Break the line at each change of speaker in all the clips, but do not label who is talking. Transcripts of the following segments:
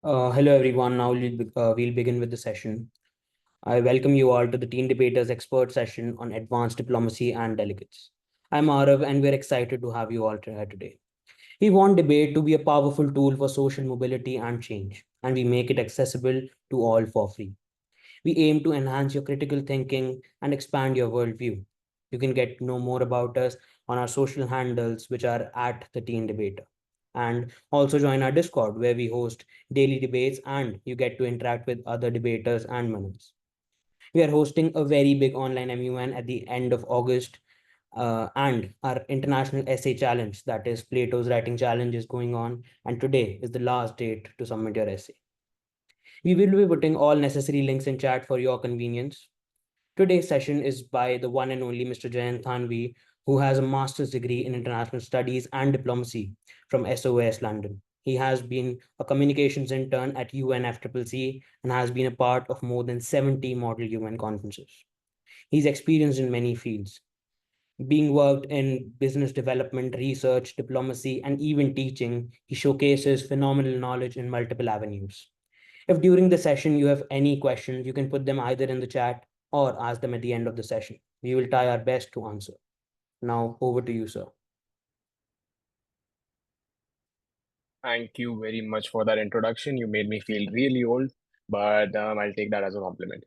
Hello everyone. Now we'll begin with the session. I welcome you all to the Teen Debaters expert session on Advanced Diplomacy and Delegates. I'm Arav and we're excited to have you all here today. We want debate to be a powerful tool for social mobility and change, and we make it accessible to all for free. We aim to enhance your critical thinking and expand your worldview. You can get to know more about us on our social handles, which are at the Teen Debater. And also join our Discord, where we host daily debates and you get to interact with other debaters and MUNs. We are hosting a very big online MUN at the end of August, and our international essay challenge, that is Plato's writing challenge, is going on. And today is the last date to submit your essay. We will be putting all necessary links in chat for your convenience. Today's session is by the one and only Mr. Jayant Thanvi, who has a master's degree in international studies and diplomacy from SOAS London. He has been a communications intern at UNFCCC and has been a part of more than 70 model UN conferences. He's experienced in many fields, being worked in business development, research, diplomacy, and even teaching. He showcases phenomenal knowledge in multiple avenues. If during the session you have any questions, you can put them either in the chat or ask them at the end of the session. We will try our best to answer. Now, over to you, sir.
Thank you very much for that introduction. You made me feel really old, but I'll take that as a compliment.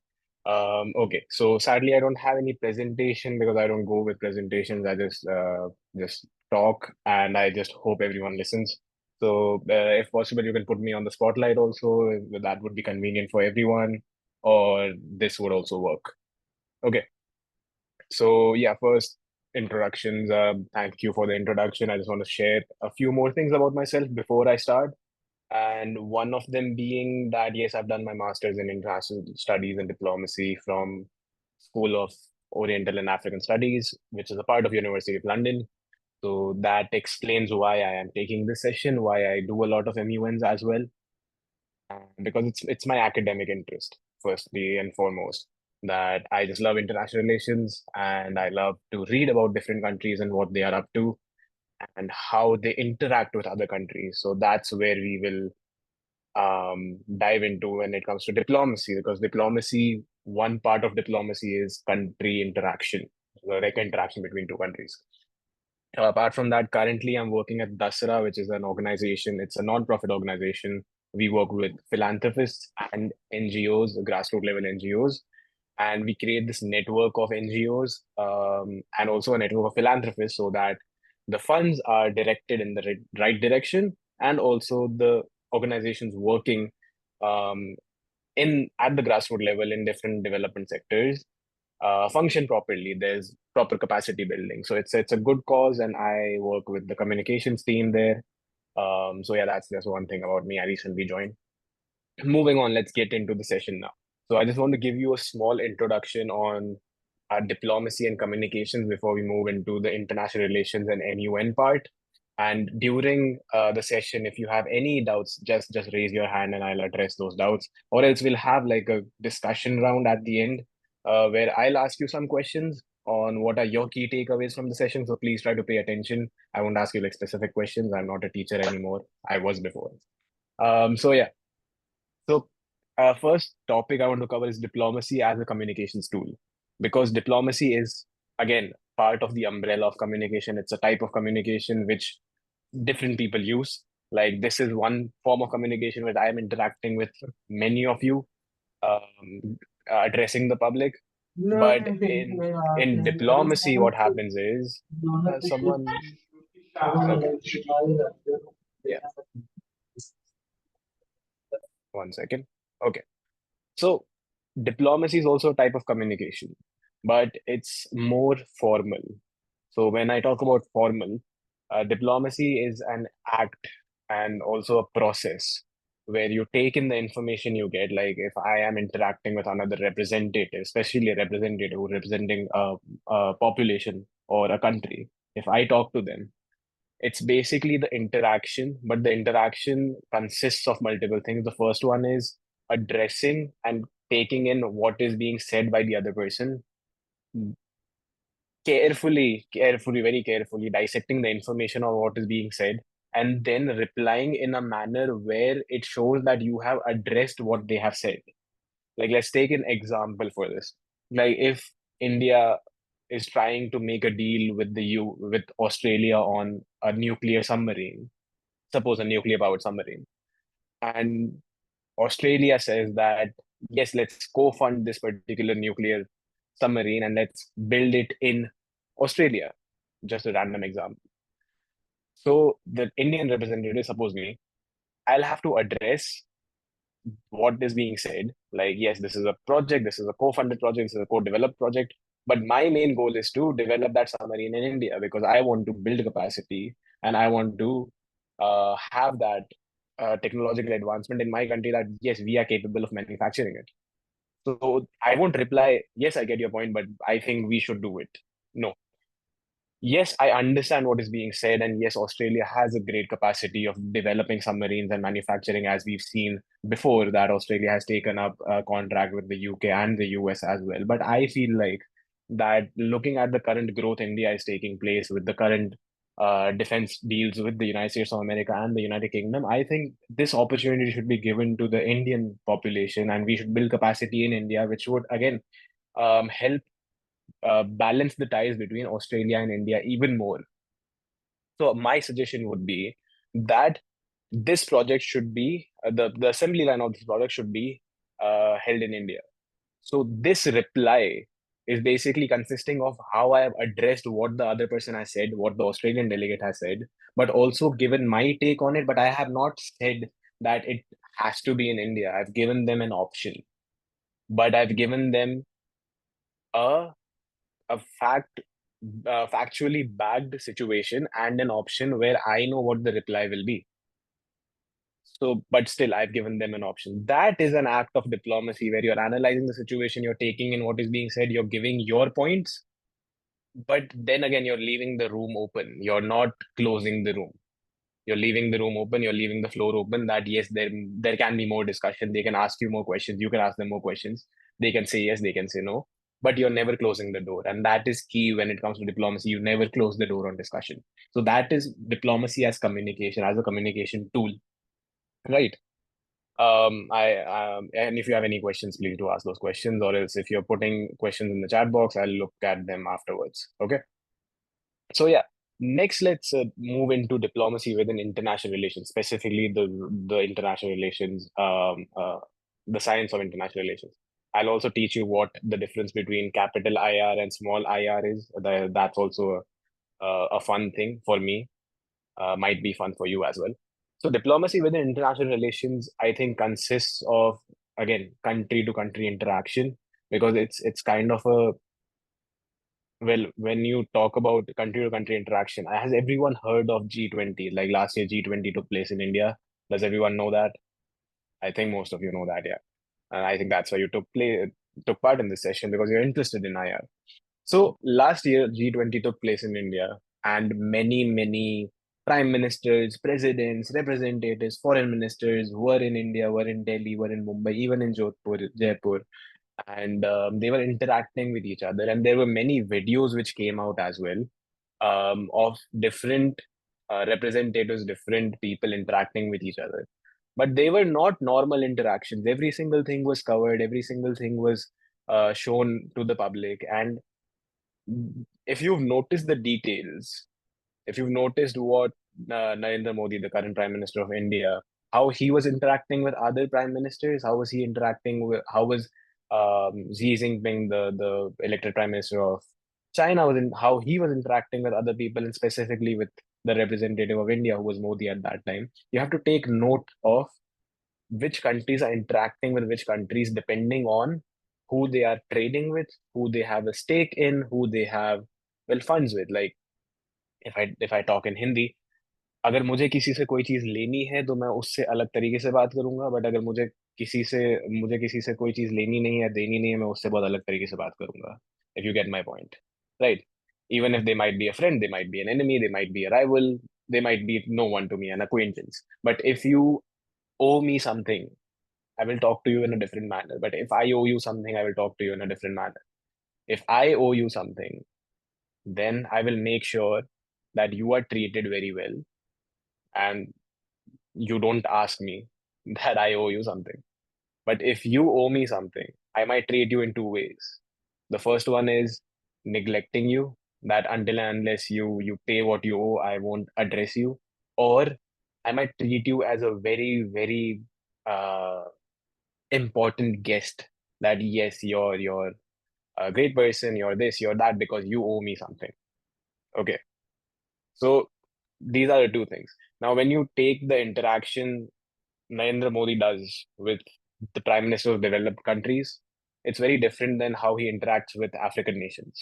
Okay, so sadly, I don't have any presentation because I don't go with presentations. I just talk, and I just hope everyone listens. So, if possible, you can put me on the spotlight also. That would be convenient for everyone, or this would also work. Okay. So yeah, first introductions. Thank you for the introduction. I just want to share a few more things about myself before I start. And one of them being that, yes, I've done my master's in international studies and diplomacy from School of Oriental and African Studies, which is a part of University of London. So that explains why I am taking this session, why I do a lot of MUNs as well, because it's my academic interest, firstly and foremost, that I just love international relations and I love to read about different countries and what they are up to and how they interact with other countries. So that's where we will dive into when it comes to diplomacy, because diplomacy, one part of diplomacy is country interaction, direct interaction between two countries. Apart from that, currently I'm working at Dasra, which is an organization. It's a non-profit organization. We work with philanthropists and NGOs, grassroots level NGOs, and we create this network of NGOs and also a network of philanthropists so that the funds are directed in the right direction, and also the organizations working um, in at the grassroots level in different development sectors function properly. There's proper capacity building. So it's a good cause, and I work with the communications team there. So yeah, that's just one thing about me. I recently joined. Moving on, let's get into the session now. So I just want to give you a small introduction on diplomacy and communications before we move into the international relations and MUN part. And during the session, if you have any doubts, just raise your hand and I'll address those doubts. Or else we'll have like a discussion round at the end where I'll ask you some questions on what are your key takeaways from the session. So please try to pay attention. I won't ask you like specific questions. I'm not a teacher anymore. I was before. So yeah. So first topic I want to cover is diplomacy as a communications tool, because diplomacy is again part of the umbrella of communication. It's a type of communication which different people use. Like this is one form of communication where I am interacting with many of you, addressing the public. But in diplomacy, what happens is someone. Okay, yeah, one second. Okay, so diplomacy is also a type of communication, but it's more formal. So when I talk about formal, diplomacy is an act and also a process where you take in the information you get. Like if I am interacting with another representative, especially a representative who representing a population or a country, if I talk to them, it's basically the interaction, but the interaction consists of multiple things. The first one is addressing and taking in what is being said by the other person, carefully, very carefully dissecting the information of what is being said, and then replying in a manner where it shows that you have addressed what they have said. Like, let's take an example for this. Like, if India is trying to make a deal with with Australia on a nuclear submarine, suppose a nuclear powered submarine, and Australia says that yes, let's co-fund this particular nuclear submarine and let's build it in Australia. Just a random example. So the Indian representative, suppose me, I'll have to address what is being said. Like, yes, this is a project, this is a co-funded project, this is a co-developed project. But my main goal is to develop that submarine in India because I want to build capacity and I want to have that technological advancement in my country that, yes, we are capable of manufacturing it. So I won't reply, yes, I get your point, but I think we should do it. No, yes, I understand what is being said, and yes, Australia has a great capacity of developing submarines and manufacturing, as we've seen before that Australia has taken up a contract with the UK and the US as well. But I feel like that looking at the current growth India is taking place with the current defense deals with the United States of America and the United Kingdom, I think this opportunity should be given to the Indian population, and we should build capacity in India, which would again help balance the ties between Australia and India even more. So my suggestion would be that this project should be the assembly line of this project should be held in India. So this reply is basically consisting of how I have addressed what the other person has said, what the Australian delegate has said, but also given my take on it. But I have not said that it has to be in India. I've given them an option, but I've given them a a factually backed situation and an option where I know what the reply will be. So, but still, I've given them an option. That is an act of diplomacy where you're analyzing the situation, you're taking in what is being said, you're giving your points, but then again, you're leaving the room open. You're not closing the room. You're leaving the room open. You're leaving the floor open. That yes, there can be more discussion. They can ask you more questions. You can ask them more questions. They can say yes. They can say no. But you're never closing the door, and that is key when it comes to diplomacy. You never close the door on discussion. So that is diplomacy as communication, as a communication tool, right? And if you have any questions, please do ask those questions, or else if you're putting questions in the chat box, I'll look at them afterwards. Okay. So yeah, next let's move into diplomacy within international relations, specifically the international relations, the science of international relations. I'll also teach you what the difference between capital IR and small IR is. That's also a fun thing for me. Might be fun for you as well. So diplomacy within international relations, I think, consists of again country to country interaction because it's kind of a well, when you talk about country to country interaction, has everyone heard of G20? Like last year, G20 took place in India. Does everyone know that? I think most of you know that, yeah. And I think that's why you took part in this session because you're interested in IR. So last year, G20 took place in India, and many prime ministers, presidents, representatives, foreign ministers were in India, were in Delhi, were in Mumbai, even in Jodhpur, Jaipur, and they were interacting with each other. And there were many videos which came out as well of different representatives, different people interacting with each other. But they were not normal interactions. Every single thing was covered, every single thing was shown to the public. And if you've noticed the details, if you've noticed what Narendra Modi, the current Prime Minister of India, how he was interacting with other prime ministers, how was he interacting with, how was Xi Jinping, the elected Prime Minister of China, how he was interacting with other people, and specifically with the representative of India, who was Modi at that time. You have to take note of which countries are interacting with which countries depending on who they are trading with, who they have a stake in, who they have well funds with. Like if I talk in Hindi, अगर मुझे किसी से कोई चीज लेनी है तो मैं उससे अलग तरीके से बात करूंगा बट अगर किसी से मुझे किसी से कोई चीज लेनी नहीं है देनी नहीं है मैं उससे बहुत अलग तरीके से बात करूंगा if you get my point right even if they might be a friend they might be an enemy they might be a rival they might be no one to me an acquaintance but if you owe me something I will talk to you in a different manner but if I owe you something I will talk to you in a different manner if I owe you something then I will make sure that you are treated very well and you don't ask me that I owe you something. But if you owe me something, I might treat you in two ways. The first one is neglecting you, that until and unless you pay what you owe, I won't address you. Or I might treat you as a very, very uh, important guest. That yes, you're a great person, you're this, you're that, because you owe me something. Okay. So these are the two things. Now, when you take the interaction Narendra Modi does with the prime minister of developed countries, it's very different than how he interacts with African nations.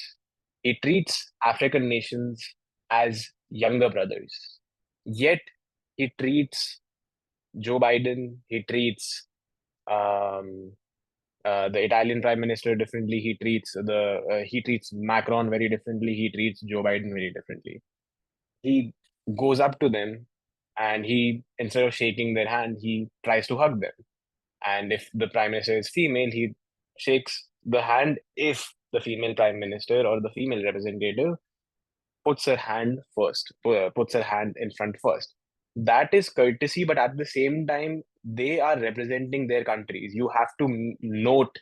He treats African nations as younger brothers. Yet he treats Joe Biden, he treats um, the Italian prime minister differently. He treats Macron very differently. He treats Joe Biden very differently. He goes up to them and he, instead of shaking their hand, he tries to hug them. And if the prime minister is female, he shakes the hand if the female prime minister or the female representative puts her hand first, puts her hand in front first. That is courtesy, but at the same time, they are representing their countries. You have to note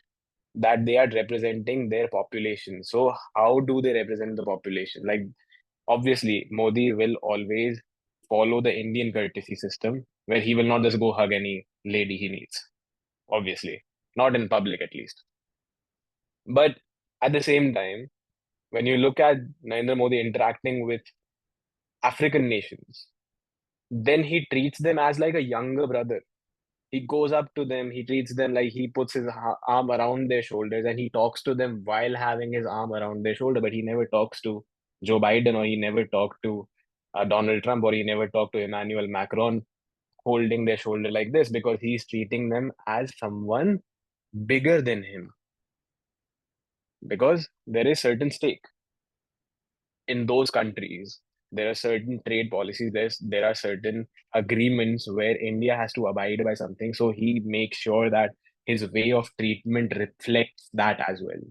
that they are representing their population. So, how do they represent the population? Like, obviously, Modi will always follow the Indian courtesy system where he will not just go hug any lady he meets, obviously, not in public at least. But at the same time, when you look at Narendra Modi interacting with African nations, then he treats them as like a younger brother. He goes up to them, he treats them like he puts his arm around their shoulders and he talks to them while having his arm around their shoulder. But he never talks to Joe Biden, or he never talked to Donald Trump, or he never talked to Emmanuel Macron holding their shoulder like this, because he's treating them as someone bigger than him, because there is certain stake in those countries. There are certain trade policies. There are certain agreements where India has to abide by something. So he makes sure that his way of treatment reflects that as well.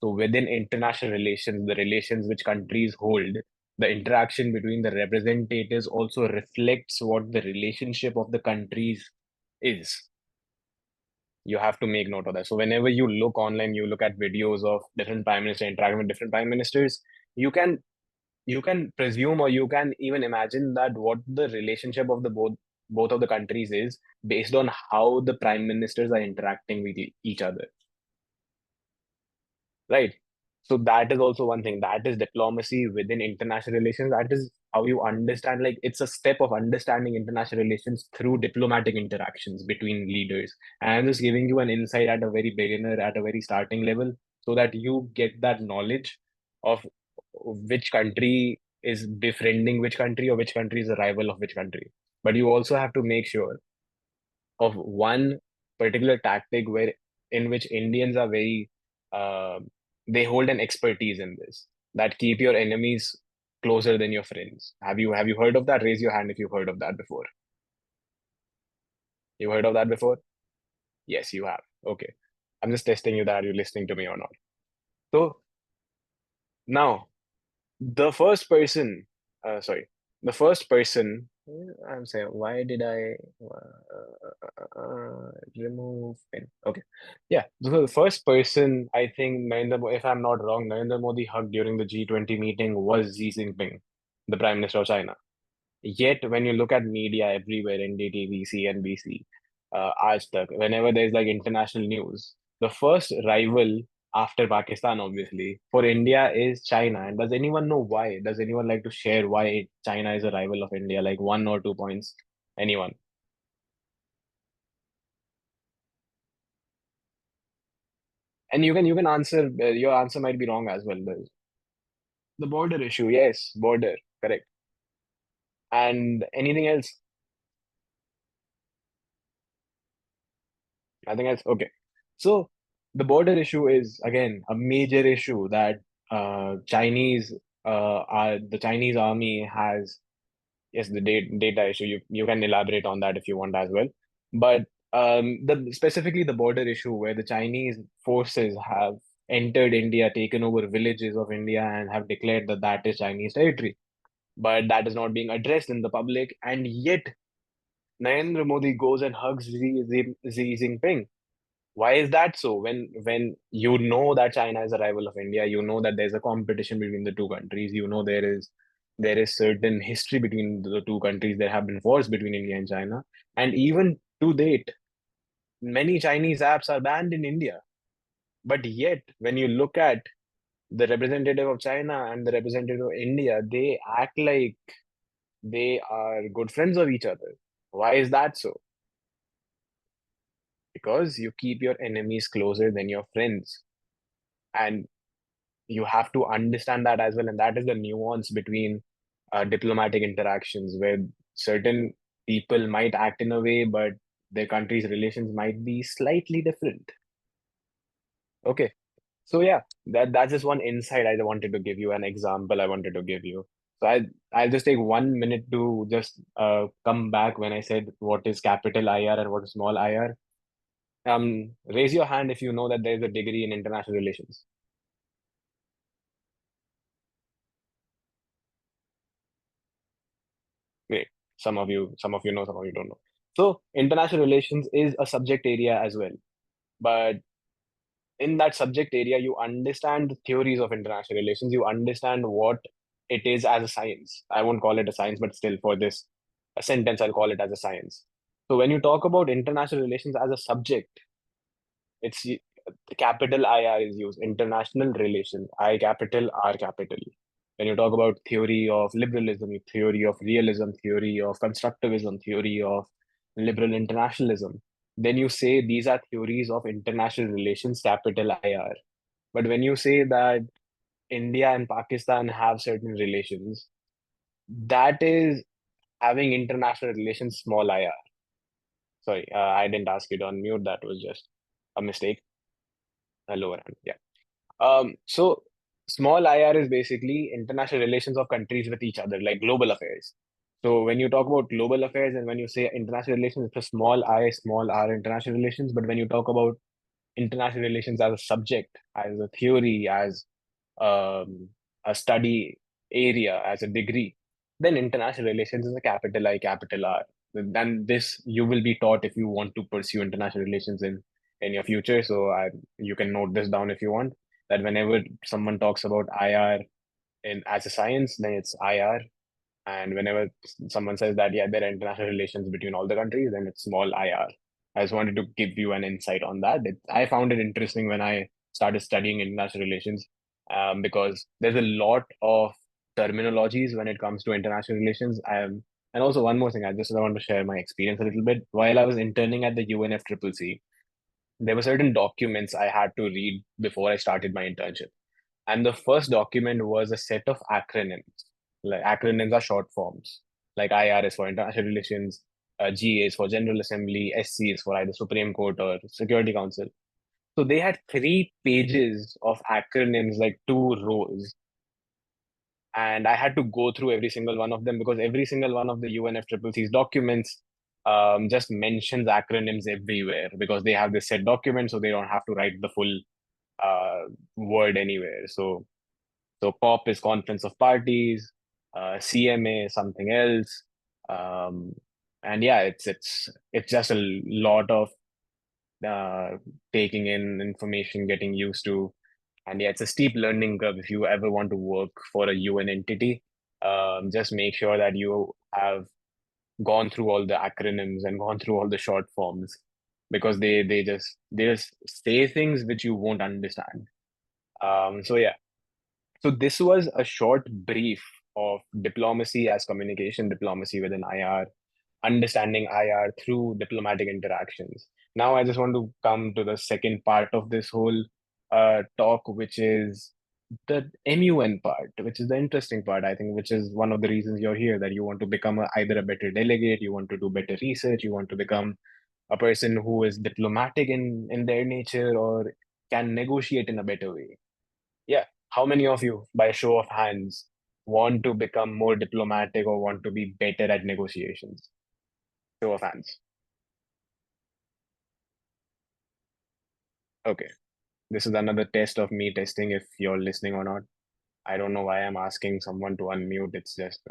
So within international relations, the relations which countries hold, the interaction between the representatives also reflects what the relationship of the countries is. You have to make note of that. So whenever you look online, you look at videos of different prime ministers interacting with different prime ministers, you can you can presume, or you can even imagine that what the relationship of the both of the countries is based on how the prime ministers are interacting with each other, right? So that is also one thing. That is diplomacy within international relations. That is how you understand, like it's a step of understanding international relations through diplomatic interactions between leaders. And I'm just giving you an insight at a very beginner, at a very starting level, so that you get that knowledge of which country is befriending which country, or which country is a rival of which country. But you also have to make sure of one particular tactic where in which Indians are very uh, they hold an expertise in this, that keep your enemies closer than your friends. Have you heard of that? Raise your hand if you've heard of that before. You heard of that before? Yes, you have. Okay. I'm just testing you that are you listening to me or not. So now the first person, sorry, the first person, I'm saying, why did I remove pin? Okay. Yeah. So the first person, I think, if I'm not wrong, Narendra Modi hugged during the G20 meeting was Xi Jinping, the Prime Minister of China. Yet, when you look at media everywhere, NDTV, CNBC, Aaj Tak, whenever there's like international news, the first rival after Pakistan, obviously, for India is China. And does anyone know why? Does anyone like to share why China is a rival of India? Like 1 or 2 points? Anyone? And you can answer. Your answer might be wrong as well. The border issue, yes, border, correct. And anything else? Nothing else? Okay. So the border issue is again a major issue that the Chinese army has. Yes, the data issue. You can elaborate on that if you want as well. But the specifically the border issue where the Chinese forces have entered India, taken over villages of India, and have declared that that is Chinese territory. but that is not being addressed in the public. And yet, Narendra Modi goes and hugs Xi Jinping. Why is that so? When you know that China is a rival of India, you know that there's a competition between the two countries. You know there is certain history between the two countries. There have been wars between India and China, and even to date, many Chinese apps are banned in India. But yet, when you look at the representative of China and the representative of India, they act like they are good friends of each other. Why is that so? Because you keep your enemies closer than your friends. And you have to understand that as well. And that is the nuance between diplomatic interactions, where certain people might act in a way, but their country's relations might be slightly different. Okay. So yeah, that's just one insight I wanted to give you, an example I wanted to give you. So I'll just take 1 minute to just come back when I said what is capital IR and what is small IR. Raise your hand if you know that there is a degree in international relations. Great. Some of you know, some of you don't know. So international relations is a subject area as well. But in that subject area, you understand the theories of international relations. You understand what it is as a science. I won't call it a science, but still for this a sentence, I'll call it as a science. So when you talk about international relations as a subject, it's the capital IR is used, international relations, I capital, R capital. When you talk about theory of liberalism, theory of realism, theory of constructivism, theory of liberal internationalism, then you say these are theories of international relations, capital IR. But when you say that India and Pakistan have certain relations, that is having international relations, small IR. Sorry, I didn't ask you to unmute. That was just a mistake. A lower hand. Yeah. So small IR is basically international relations of countries with each other, like global affairs. So when you talk about global affairs and when you say international relations, it's a small I, small r international relations. But when you talk about international relations as a subject, as a theory, as um, a study area, as a degree, then international relations is a capital I, capital R. Then this you will be taught if you want to pursue international relations in your future. So you can note this down if you want. That whenever someone talks about IR in as a science, then it's IR, and whenever someone says that, yeah, there are international relations between all the countries, then it's small IR. I just wanted to give you an insight on that. I found it interesting when I started studying international relations, because there's a lot of terminologies when it comes to international relations. And also, one more thing, I just want to share my experience a little bit. While I was interning at the UNFCCC, there were certain documents I had to read before I started my internship. And the first document was a set of acronyms. Like acronyms are short forms. Like IR is for International Relations, GA is for General Assembly, SC is for either Supreme Court or Security Council. So they had 3 pages of acronyms, like 2 rows. And I had to go through every single one of them because every single one of the UNFCCC's documents just mentions acronyms everywhere because they have this set document, so they don't have to write the full uh, word anywhere. So COP is Conference of Parties, CMA is something else, um, and yeah, it's just a lot of uh, taking in information, getting used to, and yeah, it's a steep learning curve if you ever want to work for a UN entity. Just make sure that you have gone through all the acronyms and gone through all the short forms because they just say things which you won't understand. So yeah, so this was a short brief of diplomacy as communication, diplomacy within IR, understanding IR through diplomatic interactions. Now I just want to come to the second part of this whole talk, which is the MUN part, which is the interesting part, I think, which is one of the reasons you're here, that you want to become either a better delegate, you want to do better research, you want to become a person who is diplomatic in their nature or can negotiate in a better way. Yeah. How many of you, by a show of hands, want to become more diplomatic or want to be better at negotiations? Show of hands. Okay. This is another test of me testing if you're listening or not. I don't know why I'm asking someone to unmute. It's just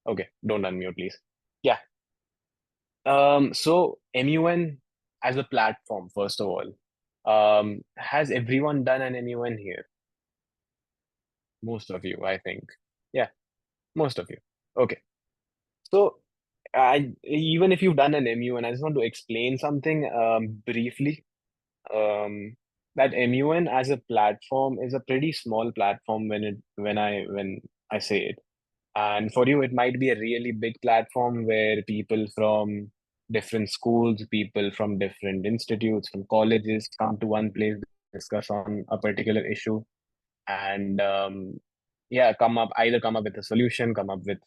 okay. Don't unmute, please. Yeah. So MUN as a platform, first of all, has everyone done an MUN here? Most of you, I think. Yeah, most of you. Okay. So even if you've done an MUN, I just want to explain something briefly. Um, that MUN as a platform is a pretty small platform when I say it. And for you, it might be a really big platform where people from different schools, people from different institutes, from colleges come to one place, discuss on a particular issue, and yeah, come up with a solution, come up with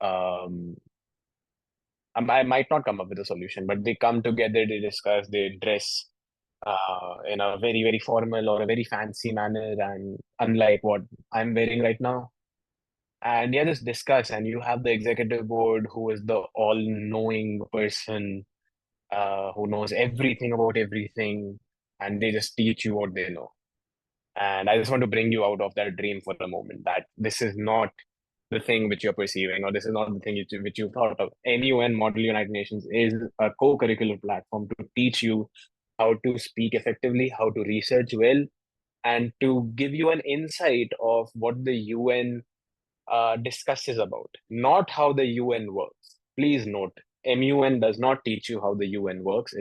um, I might not come up with a solution, but they come together, they discuss, they dress in a very, very formal or a very fancy manner, and unlike what I'm wearing right now. And yeah, just discuss, and you have the executive board who is the all-knowing person who knows everything about everything, and they just teach you what they know. And I just want to bring you out of that dream for a moment that this is not the thing which you're perceiving, or this is not the thing which you thought of. MUN Model United Nations is a co-curricular platform to teach you how to speak effectively, how to research well, and to give you an insight of what the UN discusses about, not how the UN works. Please note, MUN does not teach you how the UN works.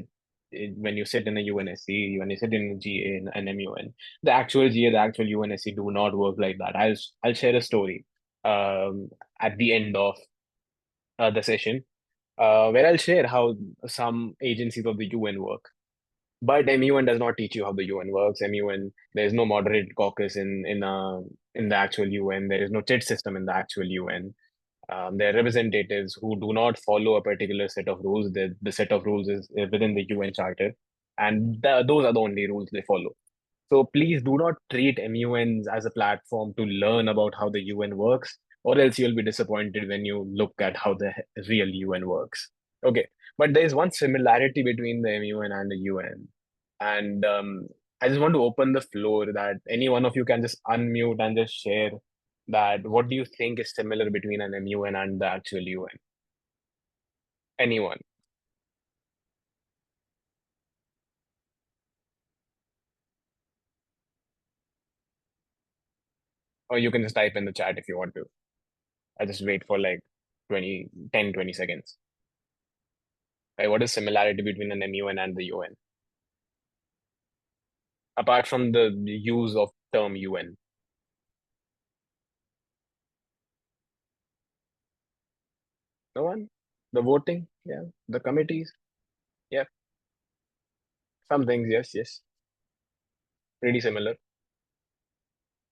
When you sit in a UNSC, when you sit in a GA and MUN, the actual GA, the actual UNSC do not work like that. I'll share a story at the end of the session where I'll share how some agencies of the UN work. But MUN does not teach you how the UN works. MUN, there's no moderate caucus in the actual UN. There is no chit system in the actual UN. There are representatives who do not follow a particular set of rules. The set of rules is within the UN Charter, and those are the only rules they follow. So please do not treat MUNs as a platform to learn about how the UN works, or else you'll be disappointed when you look at how the real UN works. Okay, but there is one similarity between the MUN and the UN, and I just want to open the floor that any one of you can just unmute and just share that what do you think is similar between an MUN and the actual UN? Anyone? Or you can just type in the chat if you want to. I just wait for like 20 seconds. Right, what is similarity between an MUN and the UN? Apart from the use of term UN. No one? The voting? Yeah. The committees? Yeah. Some things, yes, yes. Pretty similar.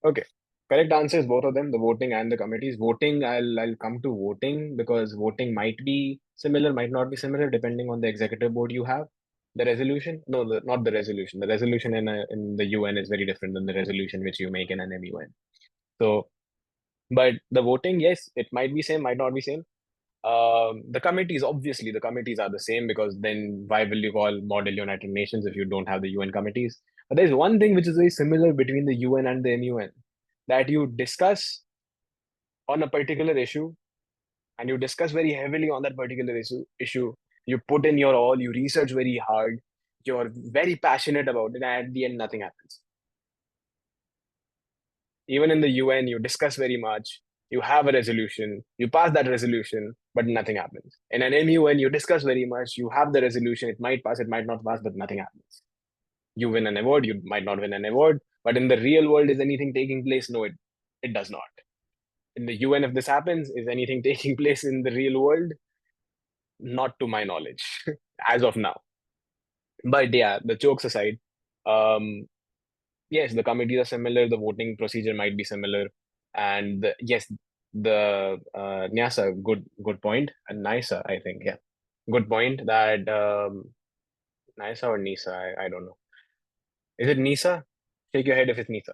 Okay. Correct answer is both of them, the voting and the committees. Voting, I'll come to voting because voting might be similar, might not be similar, depending on the executive board you have. The resolution, no, not the resolution. The resolution in the UN is very different than the resolution which you make in an MUN. So, but the voting, yes, it might be same, might not be same. The committees, obviously, the committees are the same because then why will you call Model United Nations if you don't have the UN committees? But there's one thing which is very similar between the UN and the MUN that you discuss on a particular issue and you discuss very heavily on that particular issue. You put in your all, you research very hard, you're very passionate about it, and at the end, nothing happens. Even in the UN, you discuss very much, you have a resolution, you pass that resolution, but nothing happens. In an MUN, you discuss very much, you have the resolution, it might pass, it might not pass, but nothing happens. You win an award, you might not win an award, but in the real world, is anything taking place? No, it does not. In the UN, if this happens, is anything taking place in the real world? Not to my knowledge, as of now. But yeah, the jokes aside, um, yes, the committees are similar. The voting procedure might be similar, and yes, the NYASA, good point, and NISA, I think, yeah, good point that NISA or NISA, I don't know. Is it NISA? Shake your head if it's NISA.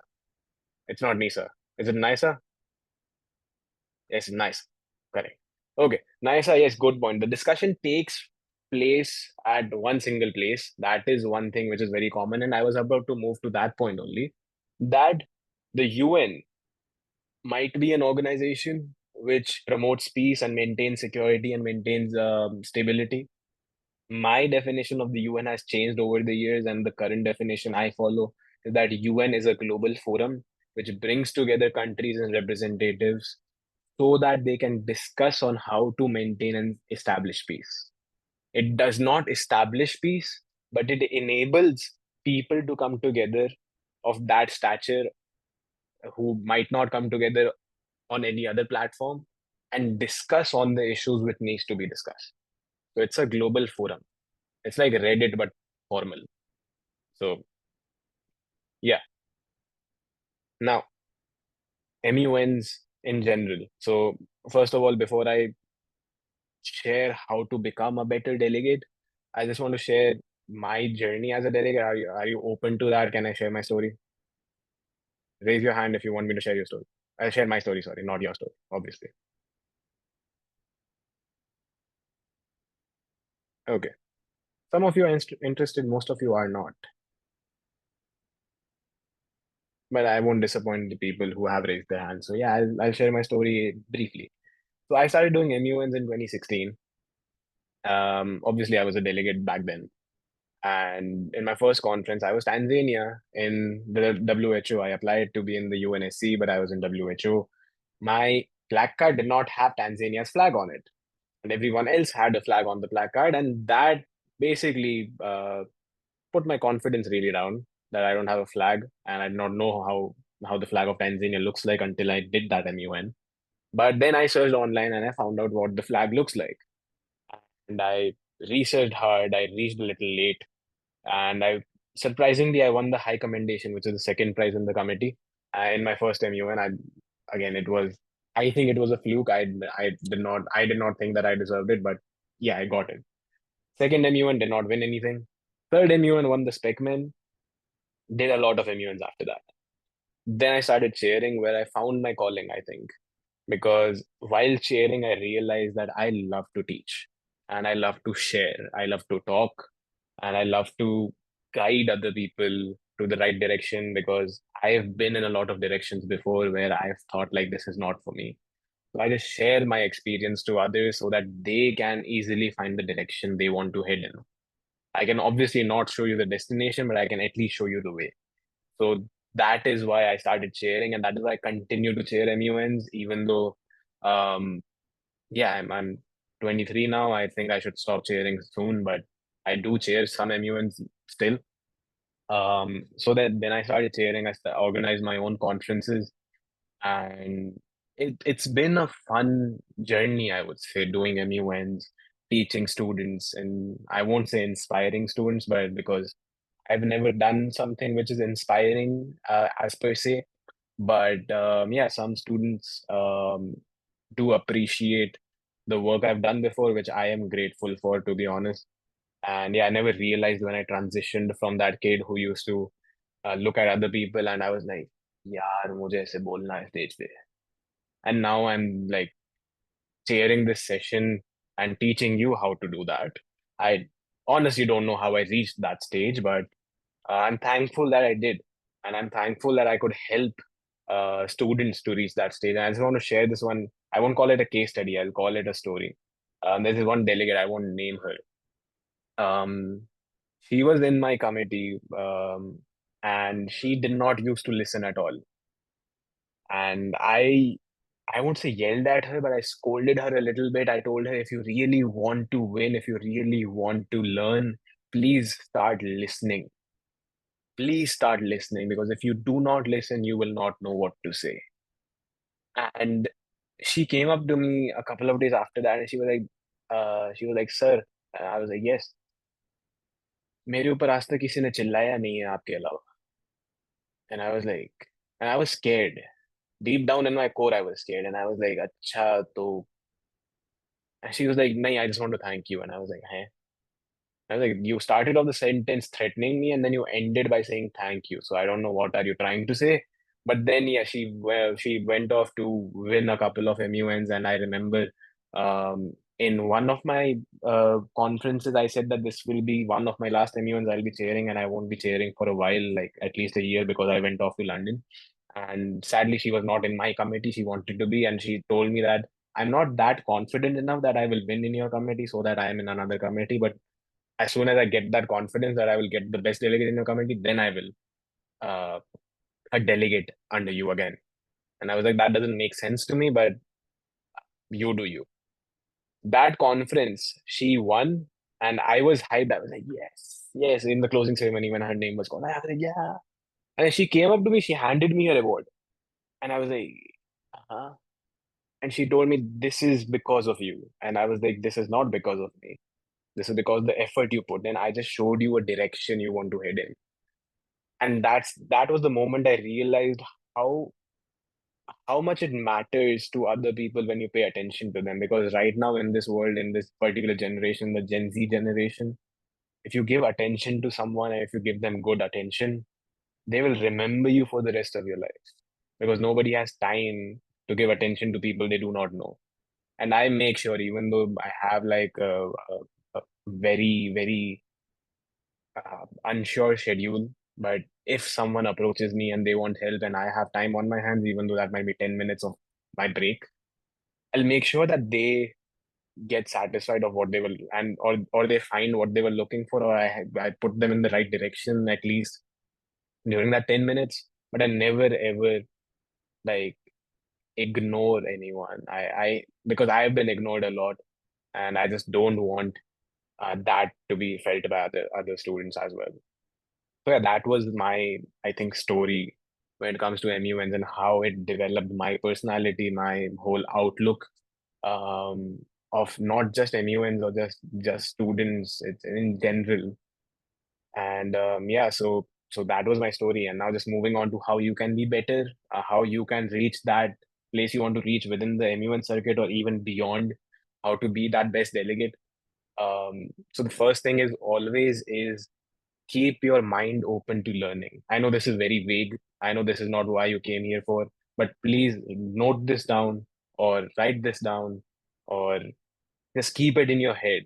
It's not NISA. Is it NISA? Yes, nice. Correct. Okay. NISA, yes, good point. The discussion takes place at one single place. That is one thing which is very common. And I was about to move to that point only. That the UN might be an organization which promotes peace and maintains security and maintains stability. My definition of the UN has changed over the years, and the current definition I follow is that UN is a global forum which brings together countries and representatives so that they can discuss on how to maintain and establish peace. It does not establish peace, but it enables people to come together of that stature who might not come together on any other platform and discuss on the issues which needs to be discussed. So it's a global forum. It's like Reddit but formal. So yeah. Now MUNs in general. So first of all, before I share how to become a better delegate, I just want to share my journey as a delegate. Are you open to that? Can I share my story? Raise your hand if you want me to share your story. I'll share my story, sorry, not your story, obviously. Okay. Some of you are interested, most of you are not. But I won't disappoint the people who have raised their hands. So yeah, I'll share my story briefly. So I started doing MUNs in 2016. Obviously, I was a delegate back then. And in my first conference, I was Tanzania in the WHO. I applied to be in the UNSC, but I was in WHO. My placard did not have Tanzania's flag on it, and everyone else had a flag on the placard, and that basically put my confidence really down that I don't have a flag, and I did not know how the flag of Tanzania looks like until I did that MUN. But then I searched online and I found out what the flag looks like, and I researched hard. I reached a little late, and I surprisingly I won the high commendation, which is the second prize in the committee. In my first MUN, it was, I think it was a fluke. I did not think that I deserved it, but yeah, I got it. Second MUN did not win anything. Third MUN won the Specman. Did a lot of MUNs after that. Then I started chairing, where I found my calling, I think, because while chairing, I realized that I love to teach and I love to share. I love to talk and I love to guide other people to the right direction, because I've been in a lot of directions before where I've thought like this is not for me. So I just share my experience to others so that they can easily find the direction they want to head in. I can obviously not show you the destination, but I can at least show you the way. So that is why I started chairing, and that is why I continue to chair MUNs, even though, um, yeah, I'm 23 now. I think I should stop chairing soon, but I do chair some MUNs still. So that then I started chairing. Organized my own conferences, and it's been a fun journey, I would say, doing MUNs, teaching students, and I won't say inspiring students, but because I've never done something which is inspiring as per se. But yeah, some students do appreciate the work I've done before, which I am grateful for, to be honest. And yeah, I never realized when I transitioned from that kid who used to look at other people and I was like, यार मुझे ऐसे बोलना है stage पे. And now I'm like chairing this session and teaching you how to do that. I honestly don't know how I reached that stage, but I'm thankful that I did, and I'm thankful that I could help students to reach that stage. And I just want to share this one. I won't call it a case study. I'll call it a story. There's this one delegate. I won't name her. She was in my committee, and she did not used to listen at all. And I won't say yelled at her, but I scolded her a little bit. I told her, if you really want to win, if you really want to learn, please start listening. Please start listening, because if you do not listen, you will not know what to say. And she came up to me a couple of days after that, and she was like, sir. And I was like, yes. मेरे ऊपर आज तक किसी ने चिल्लाया नहीं है आपके अलावा. And I was like, and I was scared. Deep down in my core, I was scared, and I was like, अच्छा तो. And she was like, नहीं, I just want to thank you. And I was like, hey. I was like, you started off the sentence threatening me, and then you ended by saying thank you. So I don't know what are you trying to say. But then yeah, she went off to win a couple of MUNs, and I remember in one of my conferences, I said that this will be one of my last MUNs I'll be chairing, and I won't be chairing for a while, like at least a year, because I went off to London. And sadly, she was not in my committee. She wanted to be, and she told me that I'm not that confident enough that I will win in your committee, so that I am in another committee. But as soon as I get that confidence that I will get the best delegate in your committee, then I will uh, a delegate under you again. And I was like, that doesn't make sense to me, but you do you. That conference, she won, and I was hyped. I was like, yes, yes. In the closing ceremony, when her name was called, I was like, yeah. And she came up to me, she handed me a reward, and I was like, uh-huh. And she told me, this is because of you. And I was like, this is not because of me. This is because the effort you put in. I just showed you a direction you want to head in. And that was the moment I realized how how much it matters to other people when you pay attention to them. Because right now in this world, in this particular generation, the Gen Z generation, if you give attention to someone and if you give them good attention, they will remember you for the rest of your life. Because nobody has time to give attention to people they do not know. And I make sure, even though I have like a very, very unsure schedule, but if someone approaches me and they want help and I have time on my hands, even though that might be 10 minutes of my break, I'll make sure that they get satisfied of what they will and or they find what they were looking for, or I put them in the right direction at least during that 10 minutes. But I never ever like ignore anyone. I because I've been ignored a lot, and I just don't want that to be felt by other students as well. So yeah, that was my, I think, story when it comes to MUNs and how it developed my personality, my whole outlook um, of not just MUNs or just students. It's in general. And yeah, so that was my story. And now just moving on to how you can be better, how you can reach that place you want to reach within the MUN circuit or even beyond, how to be that best delegate. So the first thing is always is keep your mind open to learning. I know this is very vague. I know this is not why you came here for, but please note this down or write this down or just keep it in your head.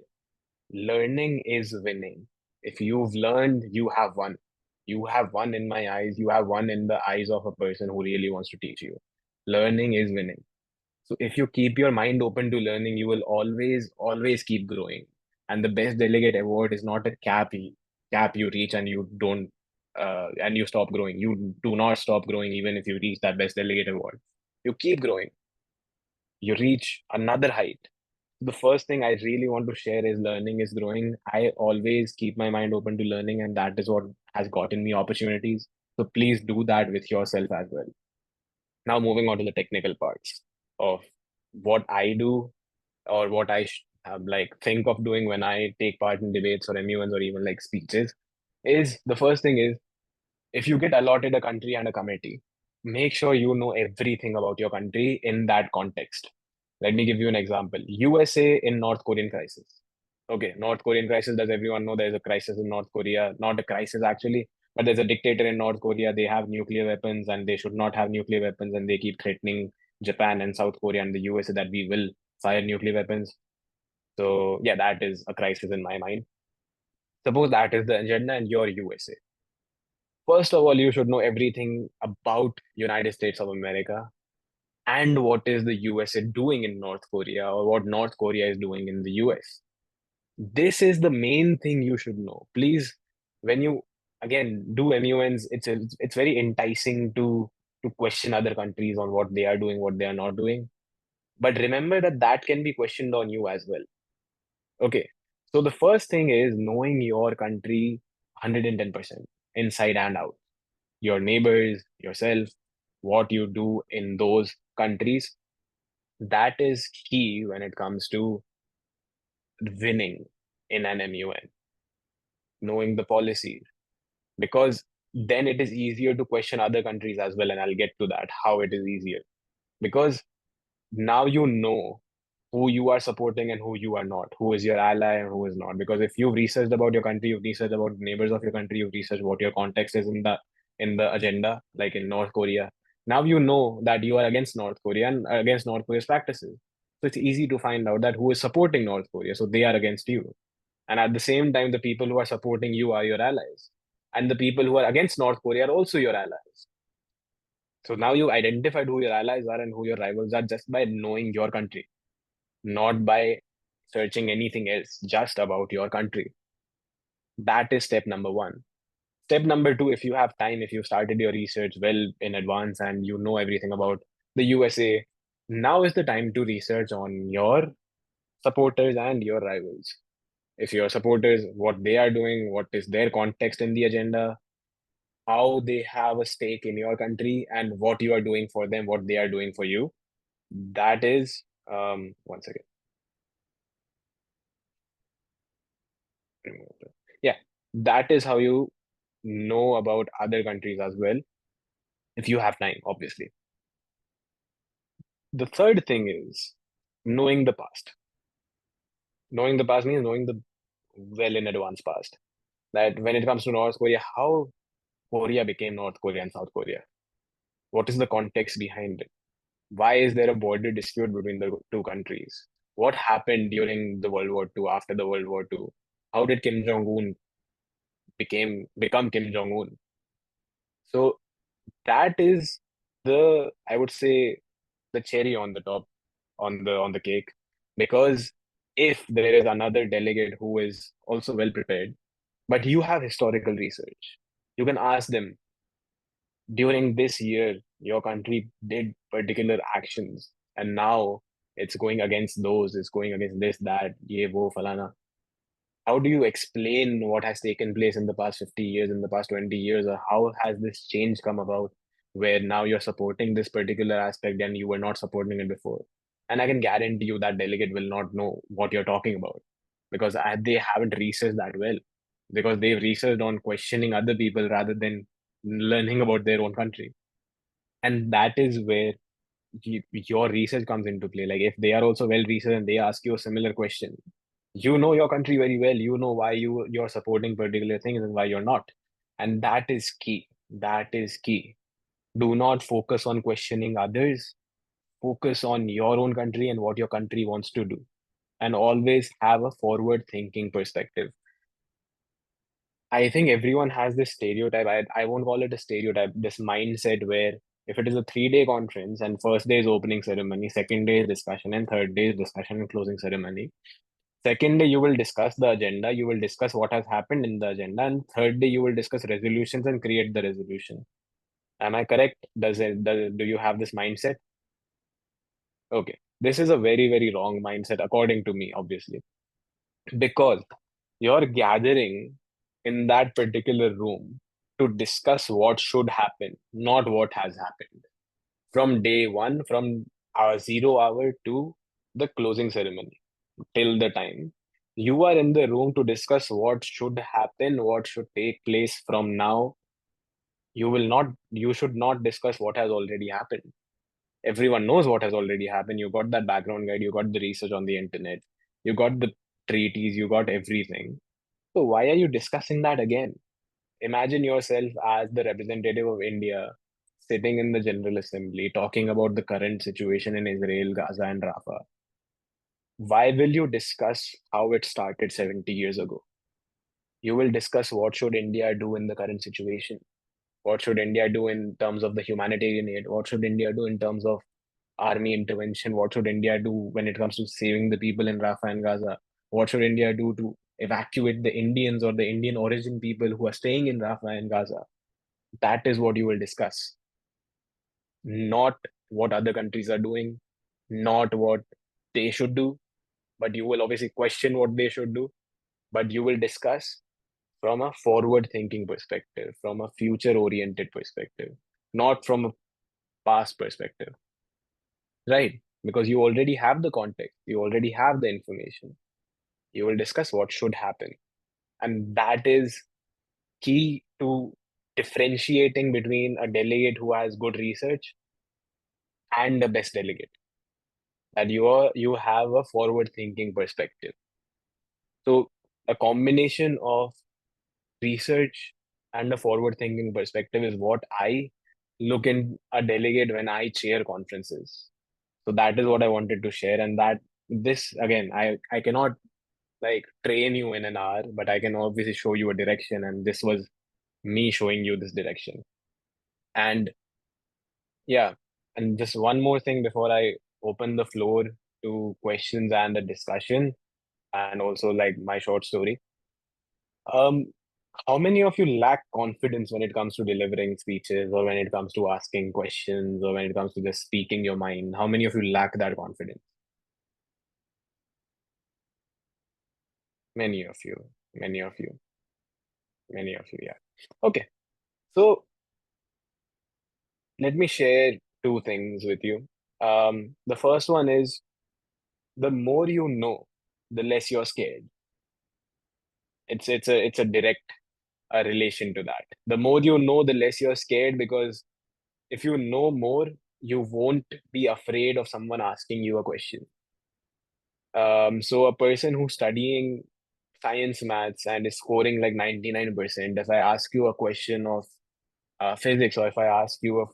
Learning is winning. If you've learned, you have won. You have won in my eyes. You have won in the eyes of a person who really wants to teach you. Learning is winning. So if you keep your mind open to learning, you will always, always keep growing. And the best delegate award is not a cap you reach and you don't and you stop growing. You do not stop growing even if you reach that best delegate award. You keep growing. You reach another height. The first thing I really want to share is learning is growing. I always keep my mind open to learning, and that is what has gotten me opportunities. So please do that with yourself as well. Now moving on to the technical parts of what I do or what I like think of doing when I take part in debates or MUNs or even like speeches is the first thing is if you get allotted a country and a committee, make sure you know everything about your country in that context. Let me give you an example. USA in North Korean crisis. Okay, North Korean crisis, does everyone know there's a crisis in North Korea? Not a crisis actually, but there's a dictator in North Korea. They have nuclear weapons and they should not have nuclear weapons, and they keep threatening Japan and South Korea and the USA that we will fire nuclear weapons. So yeah, that is a crisis in my mind. Suppose that is the agenda and you're USA. First of all, you should know everything about United States of America and what is the USA doing in North Korea or what North Korea is doing in the US. This is the main thing you should know. Please, when you again do MUNs, it's very enticing to question other countries on what they are doing, what they are not doing. But remember that that can be questioned on you as well. Okay. So the first thing is knowing your country 110% inside and out. Your neighbors, yourself, what you do in those countries. That is key when it comes to winning in an MUN, knowing the policies, because then it is easier to question other countries as well. And I'll get to that, how it is easier. Because now you know who you are supporting and who you are not, who is your ally and who is not. Because if you've researched about your country, you've researched about neighbors of your country, you've researched what your context is in the agenda, like in North Korea. Now you know that you are against North Korea and against North Korea's practices. So it's easy to find out that who is supporting North Korea. So they are against you. And at the same time, the people who are supporting you are your allies. And the people who are against North Korea are also your allies. So now you identified who your allies are and who your rivals are just by knowing your country, not by searching anything else, just about your country. That is step number one. Step number two, if you have time, if you started your research well in advance and you know everything about the USA, now is the time to research on your supporters and your rivals. If your supporters, what they are doing, what is their context in the agenda, how they have a stake in your country, and what you are doing for them, what they are doing for you. That is, one second. Yeah, that is how you know about other countries as well, if you have time, obviously. The third thing is knowing the past. Knowing the past means knowing the well in advance past. That when it comes to North Korea, how Korea became North Korea and South Korea. What is the context behind it? Why is there a border dispute between the two countries? What happened during the World War II, after the World War II? How did Kim Jong-un become Kim Jong-un? So that is the, I would say, the cherry on the top, on the cake. Because if there is another delegate who is also well prepared, but you have historical research, you can ask them, during this year, your country did particular actions, and now it's going against those, it's going against this, that, ye, wo, falana. How do you explain what has taken place in the past 50 years, in the past 20 years, or how has this change come about where now you're supporting this particular aspect and you were not supporting it before? And I can guarantee you that delegate will not know what you're talking about because they haven't researched that well, because they've researched on questioning other people rather than learning about their own country. And that is where your research comes into play. Like if they are also well researched and they ask you a similar question, you know your country very well, you know why you're supporting particular things and why you're not. And that is key. That is key. Do not focus on questioning others. Focus on your own country and what your country wants to do, and always have a forward thinking perspective. I think everyone has this stereotype. I won't call it a stereotype, this mindset where if it is a 3 day conference and first day is opening ceremony, second day is discussion, and third day is discussion and closing ceremony. Second day, you will discuss the agenda, you will discuss what has happened in the agenda, and third day, you will discuss resolutions and create the resolution. Am I correct? Do you have this mindset? Okay. This is a very, very wrong mindset, according to me, obviously, because you're gathering in that particular room to discuss what should happen, not what has happened. From day one, from our 0 hour to the closing ceremony, till the time you are in the room to discuss what should happen, what should take place from now. You should not discuss what has already happened. Everyone knows what has already happened. You got that background guide, you got the research on the internet, you got the treaties, you got everything. So why are you discussing that again? Imagine yourself as the representative of India sitting in the General Assembly talking about the current situation in Israel, Gaza, and Rafah. Why will you discuss how it started 70 years ago? You will discuss what should India do in the current situation. What should India do in terms of the humanitarian aid? What should India do in terms of army intervention? What should India do when it comes to saving the people in Rafah and Gaza? What should India do to evacuate the Indians or the Indian origin people who are staying in Rafah and Gaza? That is what you will discuss, not what other countries are doing, not what they should do, but you will obviously question what they should do, but you will discuss from a forward thinking perspective, from a future oriented perspective, not from a past perspective, right? Because you already have the context, you already have the information. You will discuss what should happen. And that is key to differentiating between a delegate who has good research and the best delegate. That you have a forward thinking perspective. So a combination of research and a forward thinking perspective is what I look in a delegate when I chair conferences. So that is what I wanted to share. And that this again, I cannot like train you in an hour, but I can obviously show you a direction. And this was me showing you this direction. And Yeah. And just one more thing before I open the floor to questions and a discussion, and also like my short story. Um, how many of you lack confidence when it comes to delivering speeches, or when it comes to asking questions, or when it comes to just speaking your mind? How many of you lack that confidence? Many of you, many of you, many of you, yeah. Okay, so let me share two things with you. The first one is, the more you know, the less you're scared. It's a direct relation to that. The more you know, the less you're scared, because if you know more, you won't be afraid of someone asking you a question. So a person who's studying science, maths, and is scoring like 99%, if I ask you a question of physics, or if I ask you a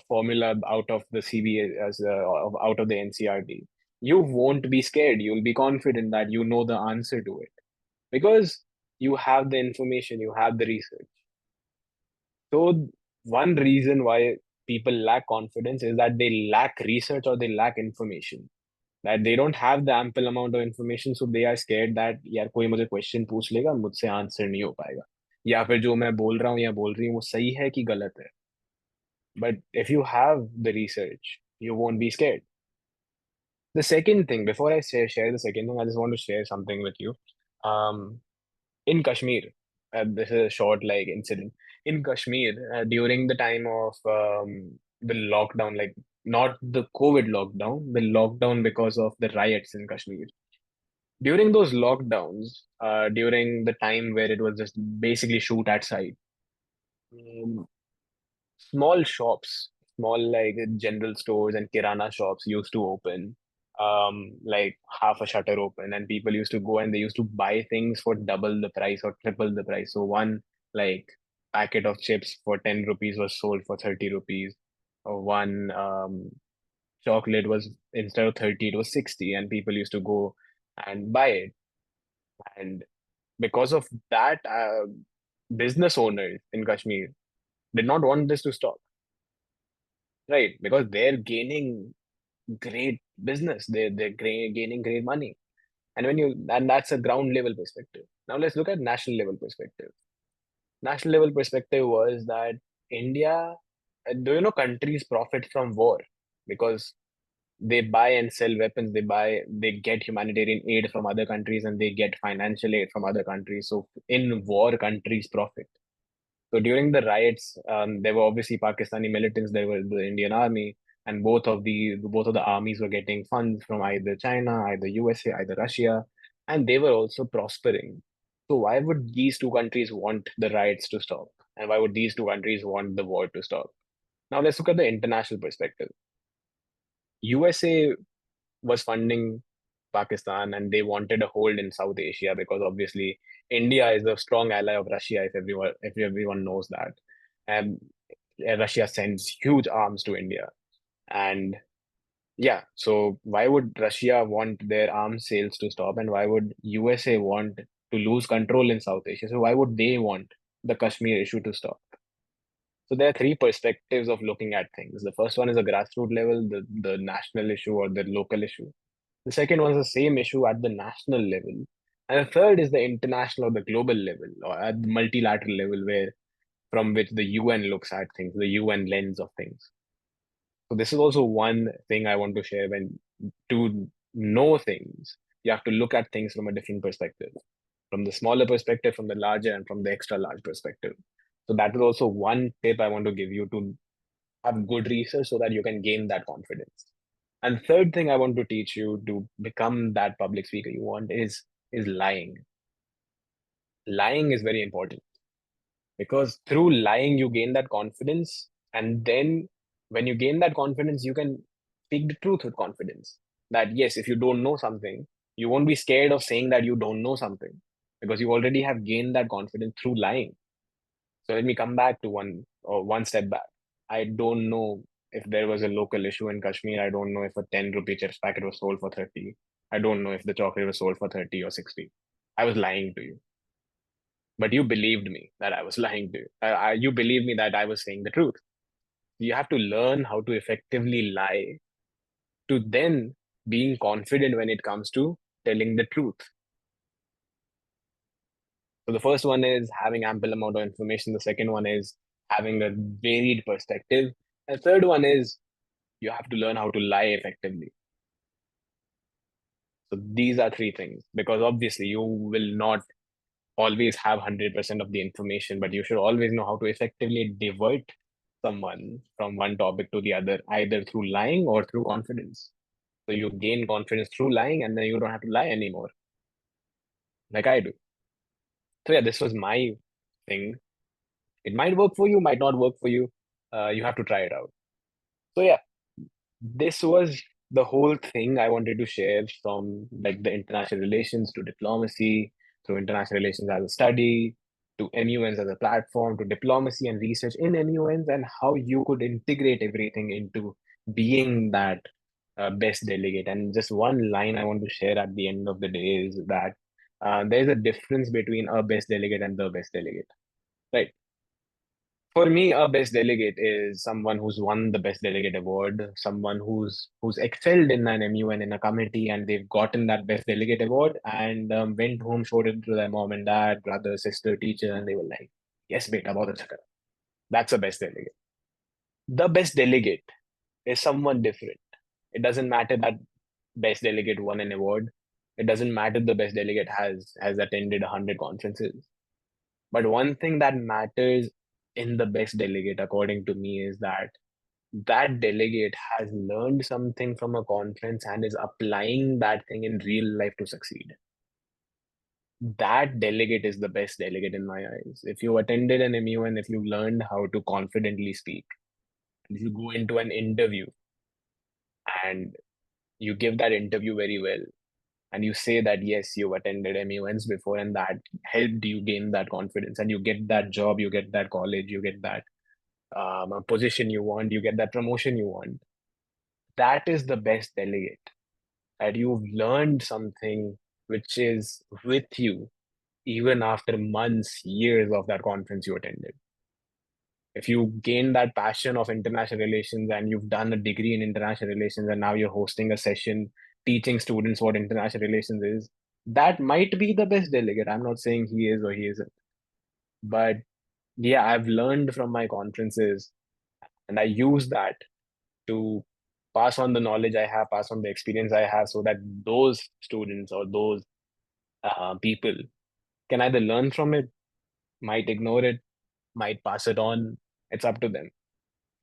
formula out of the CBA, out of the NCRT, you won't be scared. You'll be confident that you know the answer to it, because you have the information, you have the research. So one reason why people lack confidence is that they lack research, or they lack information. That they don't have the ample amount of information, so they are scared that यार कोई मुझे question पूछ लेगा, मुझसे answer नहीं हो पाएगा, या फिर जो मैं बोल रहा हूँ या बोल रही हूँ वो सही है कि गलत है. But if you have the research, you won't be scared. The second thing, before I share the second thing, I just want to share something with you. Um, in Kashmir, this is a short like incident. In Kashmir, during the time of the lockdown, like not the COVID lockdown, the lockdown because of the riots in Kashmir. During those lockdowns, during the time where it was just basically shoot at sight, um, small shops, small like general stores and kirana shops used to open, like half a shutter open, and people used to go and they used to buy things for double the price or triple the price. So one like packet of chips for 10 rupees was sold for 30 rupees, or one chocolate was, instead of 30 it was 60, and people used to go and buy it. And because of that, business owners in Kashmir did not want this to stop, right? Because they're gaining great business, they're gaining great money. And that's a ground level perspective. Now let's look at national level perspective. National level perspective was that India, do you know countries profit from war? Because they buy and sell weapons, they get humanitarian aid from other countries, and they get financial aid from other countries. So in war, countries profit. So during the riots, there were obviously Pakistani militants, there were the Indian army, and both of the armies were getting funds from either China, either USA, either Russia, and they were also prospering. So why would these two countries want the riots to stop? And why would these two countries want the war to stop? Now let's look at the international perspective. USA was funding Pakistan, and they wanted a hold in South Asia, because obviously India is a strong ally of Russia, if everyone knows that. And Russia sends huge arms to India. And yeah, so why would Russia want their arms sales to stop, and why would USA want to lose control in South Asia? So why would they want the Kashmir issue to stop? So there are three perspectives of looking at things. The first one is a grassroots level, the national issue or the local issue. The second one is the same issue at the national level. And the third is the international or the global level, or at the multilateral level, where from which the UN looks at things, the UN lens of things. So this is also one thing I want to share. When to know things, you have to look at things from a different perspective, from the smaller perspective, from the larger, and from the extra large perspective. So that is also one tip I want to give you, to have good research so that you can gain that confidence. And third thing I want to teach you to become that public speaker you want is lying. Lying is very important, because through lying you gain that confidence, and then when you gain that confidence, you can speak the truth with confidence. That yes, if you don't know something, you won't be scared of saying that you don't know something, because you already have gained that confidence through lying. So let me come back to one step back. I don't know if there was a local issue in Kashmir. I don't know if a 10 rupee chips packet was sold for 30. I don't know if the chocolate was sold for 30 or 60. I was lying to you. But you believed me that I was lying to you. You believed me that I was saying the truth. You have to learn how to effectively lie to then being confident when it comes to telling the truth. So the first one is having ample amount of information. The second one is having a varied perspective. And third one is you have to learn how to lie effectively. So these are three things because obviously you will not always have 100% of the information, but you should always know how to effectively divert someone from one topic to the other, either through lying or through confidence. So you gain confidence through lying and then you don't have to lie anymore, like I do. So yeah, this was my thing. It might work for you, might not work for you. You have to try it out. So yeah, this was the whole thing I wanted to share from like the international relations to diplomacy, through international relations as a study, to MUNs as a platform, to diplomacy and research in MUNs, and how you could integrate everything into being that best delegate. And just one line I want to share at the end of the day is that there's a difference between a best delegate and the best delegate, right? For me, a best delegate is someone who's won the best delegate award, someone who's excelled in an MUN in a committee, and they've gotten that best delegate award, and went home, showed it to their mom and dad, brother, sister, teacher, and they were like, "Yes, beta, bahut acha kara." That's a best delegate. The best delegate is someone different. It doesn't matter that best delegate won an award. It doesn't matter the best delegate has attended 100 conferences. But one thing that matters in the best delegate, according to me, is that that delegate has learned something from a conference and is applying that thing in real life to succeed. That delegate is the best delegate in my eyes. If you attended an MUN, if you learned how to confidently speak, if you go into an interview and you give that interview very well, and you say that yes, you've attended MUNs before and that helped you gain that confidence, and you get that job, you get that college, you get that a position you want, you get that promotion you want. That is the best delegate. That you've learned something which is with you even after months, years of that conference you attended. If you gain that passion of international relations and you've done a degree in international relations and now you're hosting a session teaching students what international relations is, that might be the best delegate. I'm not saying he is or he isn't. But yeah, I've learned from my conferences and I use that to pass on the knowledge I have, pass on the experience I have, so that those students or those people can either learn from it, might ignore it, might pass it on. It's up to them.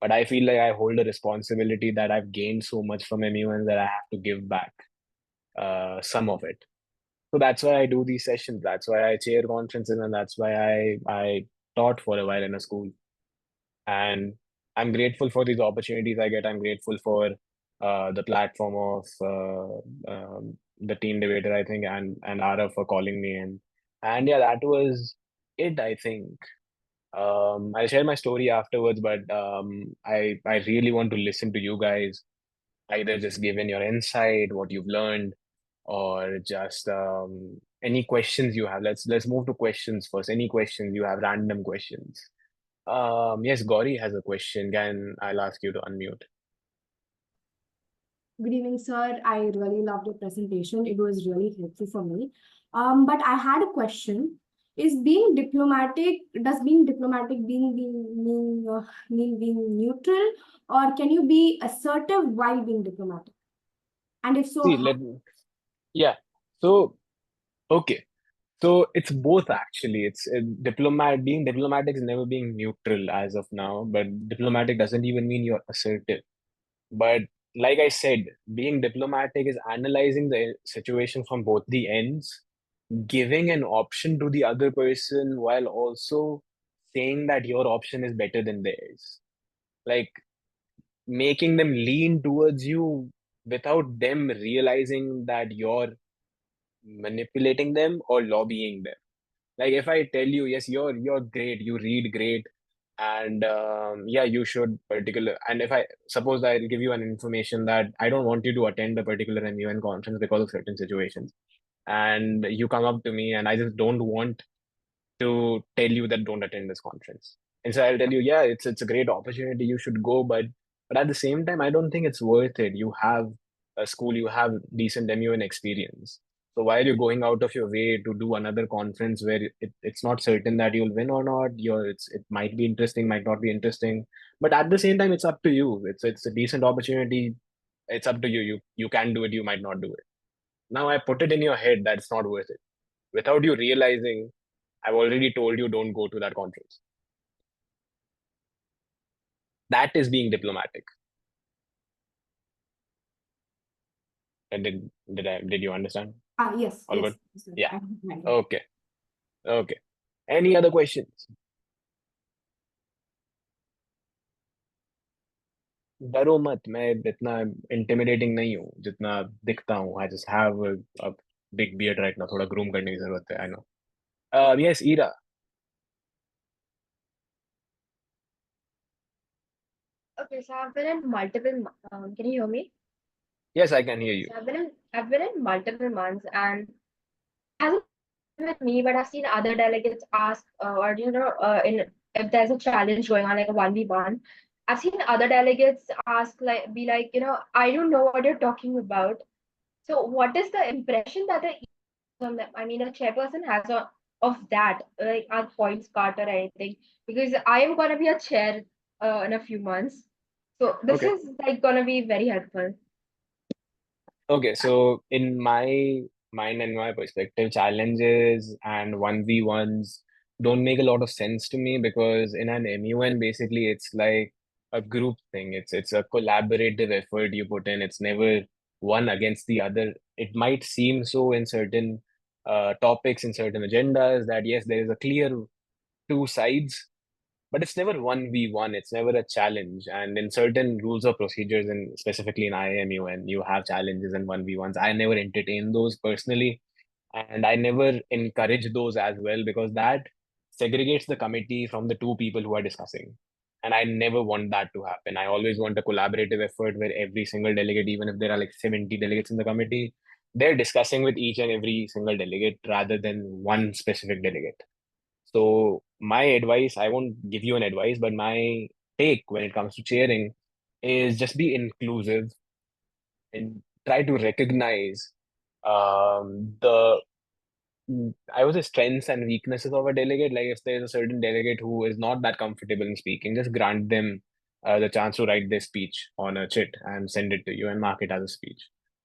But I feel like I hold a responsibility that I've gained so much from MUN that I have to give back some of it. So that's why I do these sessions. That's why I chair conferences, and that's why I taught for a while in a school. And I'm grateful for these opportunities I get. I'm grateful for the platform of the team debater, I think, and Ara for calling me in. And yeah, that was it, I think. I'll share my story afterwards, but I really want to listen to you guys. Either just give in your insight, what you've learned, or just any questions you have. Let's move to questions first. Any questions you have, random questions. Yes, Gauri has a question. Can I'll ask you to unmute.
Good evening, sir. I really loved your presentation. It was really helpful for me. But I had a question. Is being diplomatic, does being diplomatic mean being neutral, or can you be assertive while being diplomatic? And if so,
See,
how?
yeah. So, okay. So it's both actually. It's being diplomatic is never being neutral as of now, but diplomatic doesn't even mean you're assertive. But like I said, being diplomatic is analyzing the situation from both the ends, giving an option to the other person while also saying that your option is better than theirs. Like making them lean towards you without them realizing that you're manipulating them or lobbying them. Like if I tell you, yes, you're great, you read great, and yeah, you should particular. And if I suppose I give you an information that I don't want you to attend a particular MUN conference because of certain situations, and you come up to me, and I just don't want to tell you that don't attend this conference. And so I'll tell you, yeah, it's a great opportunity. You should go, but at the same time, I don't think it's worth it. You have a school, you have decent MUN experience. So why are you going out of your way to do another conference where it's not certain that you'll win or not? It might be interesting, might not be interesting. But at the same time, it's up to you. It's a decent opportunity. It's up to you. You can do it, you might not do it. Now I put it in your head that it's not worth it. Without you realizing, I've already told you don't go to that conference. That is being diplomatic. And did you understand?
Yes,
All
yes,
good?
sir.
Yeah.
I understand.
Okay. Okay. Any other questions? डरो मत मैं इतना intimidating नहीं हूँ जितना दिखता हूँ I just have a big beard right now थोड़ा ग्रूम करने की जरूरत है I know yes Ira
Okay, so I've been in multiple. Can you hear me?
Yes I can hear you
So I've been in multiple months, and hasn't been with me, but I've seen other delegates ask, or in if there's a challenge going on, like a 1v1. I've seen other delegates ask, like, be like, I don't know what you're talking about. So, what is the impression that the chairperson has of that, like our points card or anything? Because I am gonna be a chair in a few months, so this
okay
is like gonna be very helpful.
Okay, so in my mind and my perspective, challenges and 1v1s don't make a lot of sense to me because in an MUN, basically it's like a group thing. It's a collaborative effort you put in. It's never one against the other. It might seem so in certain topics, in certain agendas that yes, there is a clear two sides, but it's never 1v1, it's never a challenge. And in certain rules or procedures, and specifically in IMU, and you have challenges and 1v1s, I never entertain those personally, and I never encourage those as well because that segregates the committee from the two people who are discussing. And I never want that to happen. I always want a collaborative effort where every single delegate, even if there are like 70 delegates in the committee, they're discussing with each and every single delegate rather than one specific delegate. So my advice, I won't give you an advice, but my take when it comes to chairing is just be inclusive and try to recognize the I would say strengths and weaknesses of a delegate. Like if there's a certain delegate who is not that comfortable in speaking, just grant them the chance to write their speech on a chit and send it to you and mark it as a speech.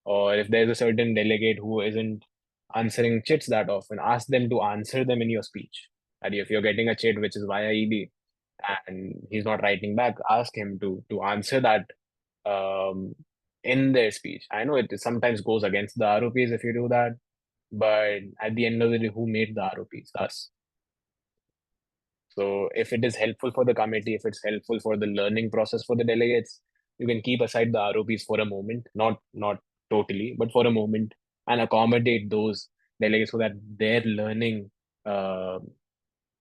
Or if there's a certain delegate who isn't answering chits that often, ask them to answer them in your speech. And if you're getting a chit which is via EB and he's not writing back, ask him to answer that um, in their speech. I know it sometimes goes against the ROPs if you do that, but at the end of the day, who made the ROPs? Us. So if it is helpful for the committee, if it's helpful for the learning process for the delegates, you can keep aside the ROPs for a moment, not totally, but for a moment, and accommodate those delegates so that their learning uh,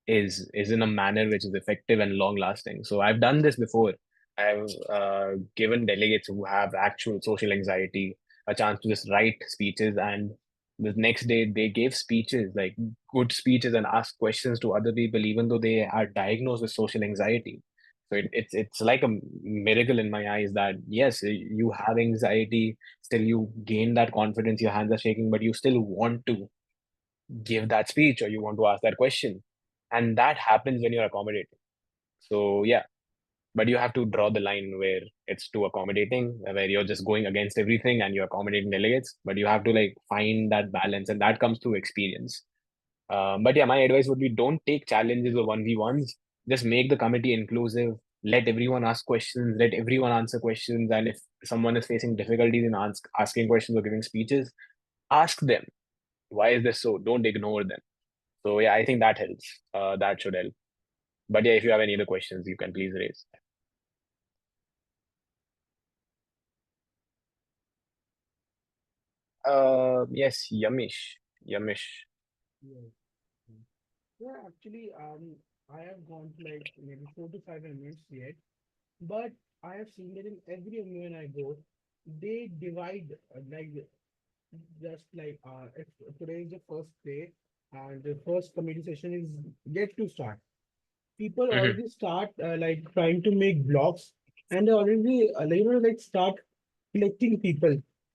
is in a manner which is effective and long lasting. So I've done this before. I've given delegates who have actual social anxiety a chance to just write speeches, and the next day they gave speeches, like good speeches, and asked questions to other people, even though they are diagnosed with social anxiety. So it's like a miracle in my eyes that yes, you have anxiety, still you gain that confidence, your hands are shaking, but you still want to give that speech or you want to ask that question, and that happens when you're accommodating. So yeah, but you have to draw the line where it's too accommodating, where you're just going against everything and you're accommodating delegates, but you have to like find that balance, and that comes through experience. But yeah, my advice would be don't take challenges or 1v1s. Just make the committee inclusive, let everyone ask questions, let everyone answer questions, and if someone is facing difficulties in asking questions or giving speeches, ask them why is this so, don't ignore them. So yeah, I think that helps. That should help. But yeah, if you have any other questions, you can please raise. Yes, Yamish. Yamish.
Yes. Mm. Yeah, actually, I have gone to like maybe 4 to 5 minutes yet, but I have seen that in every when I go, they divide like just like if today is the first day and the first committee session is yet to start. people
Mhm.
already start like trying to make blocks, and they already like start collecting people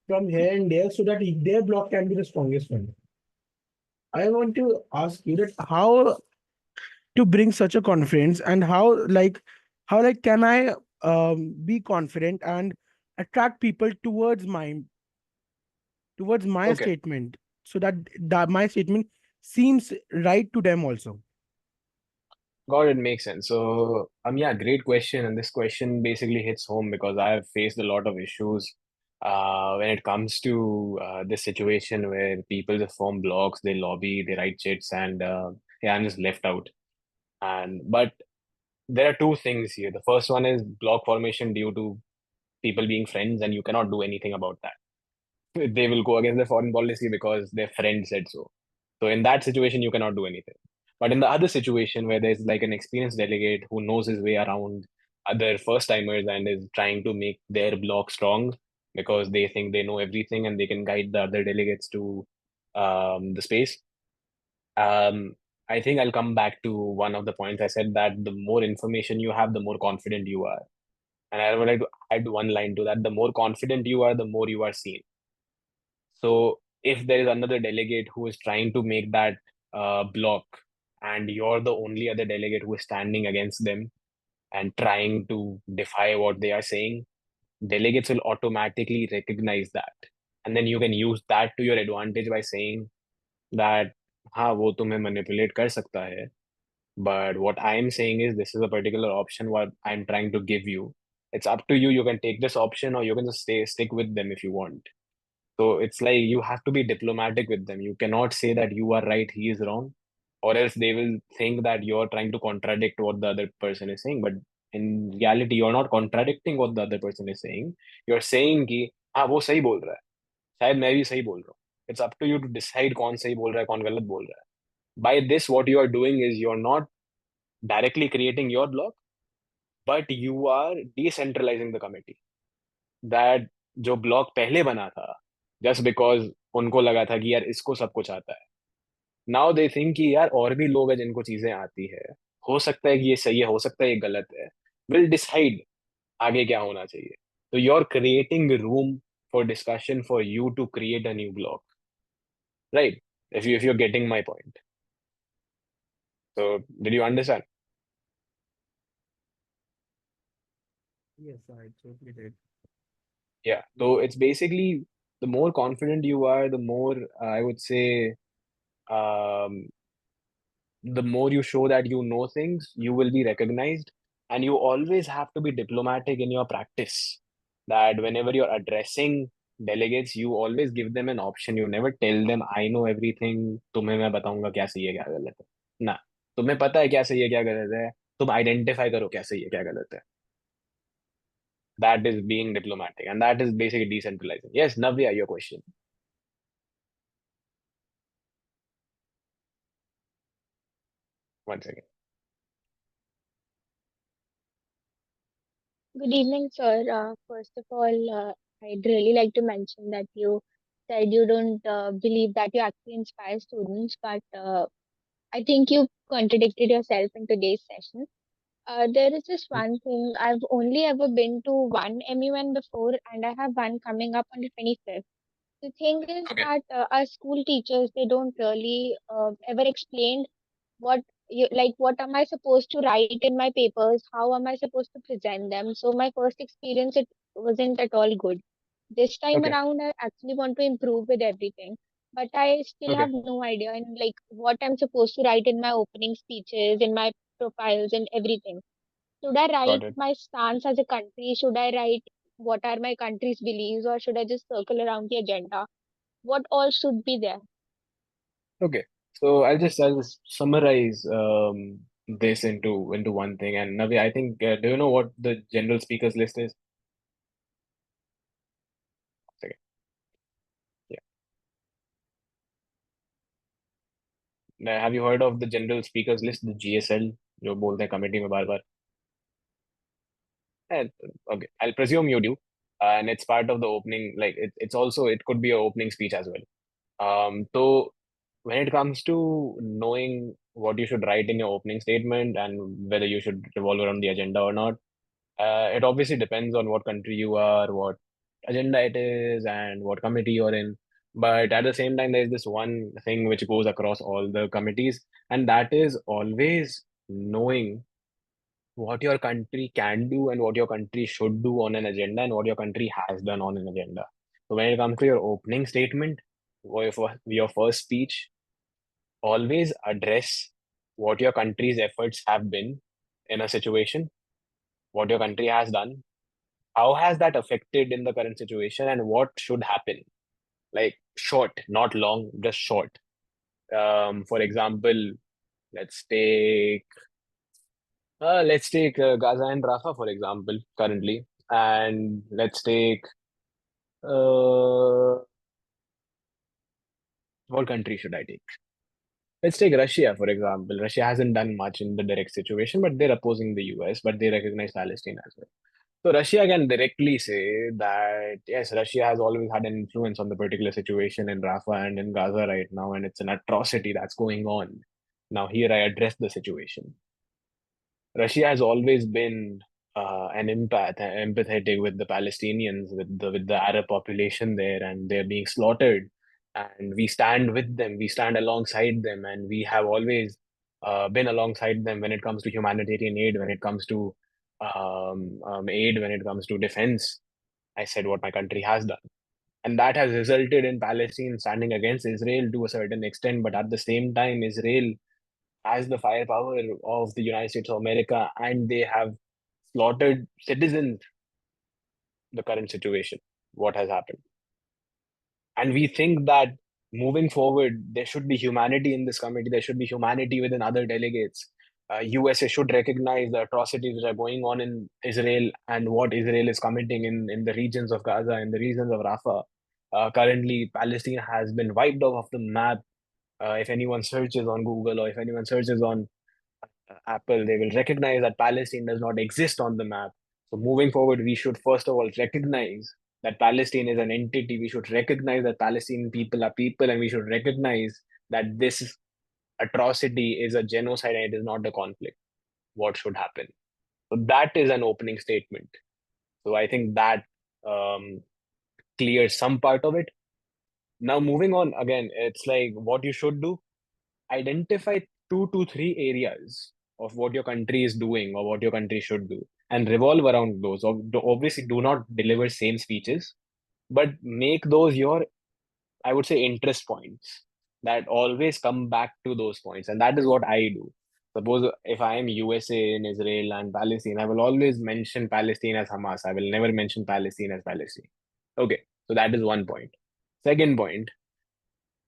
from here and there so that their block can be the strongest one. I want to ask you that how to bring such a confidence, and how can I be confident and attract people towards my
Okay.
statement, so that my statement seems right to them also.
Got it, makes sense. So, yeah, great question. And this question basically hits home because I have faced a lot of issues when it comes to this situation where people just form blogs, they lobby, they write chits, and yeah, I'm just left out. And but there are two things here. The first one is blog formation due to people being friends, and you cannot do anything about that. They will go against the foreign policy because their friend said so. So in that situation, you cannot do anything. But in the other situation where there's like an experienced delegate who knows his way around other first timers and is trying to make their block strong because they think they know everything and they can guide the other delegates to the space. Um, I think I'll come back to one of the points I said that the more information you have, the more confident you are. And I would like to add one line to that. The more confident you are, the more you are seen. So if there is another delegate who is trying to make that block, and you're the only other delegate who is standing against them and trying to defy what they are saying, delegates will automatically recognize that. And then you can use that to your advantage by saying that, हाँ वो तुम्हें manipulate कर सकता है, but what I am saying is this is a particular option what I'm trying to give you. It's up to you. You can take this option or you can just stick with them if you want. So it's like you have to be diplomatic with them. You cannot say that you are right, he is wrong, or else they will think that you're trying to contradict what the other person is saying. But in reality, you're not contradicting what the other person is saying. You're saying कि हाँ वो सही बोल रहा है, शायद मैं भी सही बोल रहा हूँ. It's up to you to decide कौन सही बोल रहा है, कौन गलत बोल रहा है. By this, what you are doing is you're not directly creating your block, but you are decentralizing the committee. That जो ब्लॉक पहले बना था जस्ट बिकॉज उनको लगा था कि यार इसको सब कुछ आता है, नाउ दे थिंक कि यार और भी लोग हैं जिनको चीजें आती है, हो सकता है कि ये सही है, हो सकता है ये गलत है, विल डिसाइड आगे क्या होना चाहिए. तो you are creating room for discussion for you to create a new block, right? If you're getting my point. So did you understand?
Yes, I totally did.
Yeah, so it's basically the more confident you are, the more I would say um, the more you show that you know things, you will be recognized. And you always have to be diplomatic in your practice. That whenever you're addressing delegates, you always give them an option. You never tell them, I know everything, तुम्हें मैं बताऊंगा क्या सही है क्या गलत है. ना, तुम्हें पता है क्या सही है क्या गलत है, तुम आइडेंटिफाई करो क्या सही है क्या गलत है. That is being diplomatic, and that is basically decentralizing. Yes, Navya, your question. One second.
Good evening, sir. First of all, I'd really like to mention that you said you don't believe that you actually inspire students, but I think you contradicted yourself in today's session. There is just one thing. I've only ever been to one MUN before, and I have one coming up on the 25th. The thing is
Okay.
that our school teachers, they don't really ever explain what what am I supposed to write in my papers? How am I supposed to present them? So my first experience, it wasn't at all good. This time
Okay.
around, I actually want to improve with everything, but I still
Okay.
have no idea in like what I'm supposed to write in my opening speeches, in my profiles, and everything. Should I
Got
write
it.
my stance as a country? Should I write what are my country's beliefs, or should I just circle around the agenda? What all should be there?
Okay. So I'll just summarize this into one thing. And Navi, I think do you know what the general speakers list is? Second. Yeah. Now, have you heard of the general speakers list, the GSL, जो बोलते हैं committee में बार बार? Okay, I'll presume you do. And it's part of the opening, like it's also it could be an opening speech as well. So when it comes to knowing what you should write in your opening statement and whether you should revolve around the agenda or not, it obviously depends on what country you are, what agenda it is, and what committee you're in. But at the same time, there's this one thing which goes across all the committees, and that is always knowing what your country can do and what your country should do on an agenda and what your country has done on an agenda. So when it comes to your opening statement or your first speech, always address what your country's efforts have been in a situation, what your country has done, how has that affected in the current situation, and what should happen. Like short, not long, just short. For example, let's take Gaza and Rafah, for example, currently, and let's take what country should I take? Let's take Russia, for example. Russia hasn't done much in the direct situation, but they're opposing the US, but they recognize Palestine as well. So Russia can directly say that yes, Russia has always had an influence on the particular situation in Rafah and in Gaza right now, and it's an atrocity that's going on. Now here I address the situation. Russia has always been an empathetic with the Palestinians, with the Arab population there, and they're being slaughtered. And we stand with them, we stand alongside them, and we have always been alongside them when it comes to humanitarian aid, when it comes to aid, when it comes to defense. I said what my country has done. And that has resulted in Palestine standing against Israel to a certain extent, but at the same time, Israel has the firepower of the United States of America, and they have slaughtered citizens. The current situation, what has happened, and we think that moving forward, there should be humanity in this committee. There should be humanity within other delegates. USA should recognize the atrocities which are going on in Israel and what Israel is committing in the regions of Gaza, in the regions of Rafah. Currently, Palestine has been wiped off of the map. If anyone searches on Google or if anyone searches on Apple, they will recognize that Palestine does not exist on the map. So moving forward, we should first of all recognize that Palestine is an entity. We should recognize that Palestinian people are people, and we should recognize that this atrocity is a genocide and it is not a conflict. What should happen? So that is an opening statement. So I think that um, clears some part of it. Now moving on again, it's like what you should do. Identify 2 to 3 areas of what your country is doing or what your country should do and revolve around those. Obviously, do not deliver same speeches, but make those your, I would say, interest points that always come back to those points. And that is what I do. Suppose if I am USA in Israel and Palestine, I will always mention Palestine as Hamas. I will never mention Palestine as Palestine. Okay, so that is one point. Second point,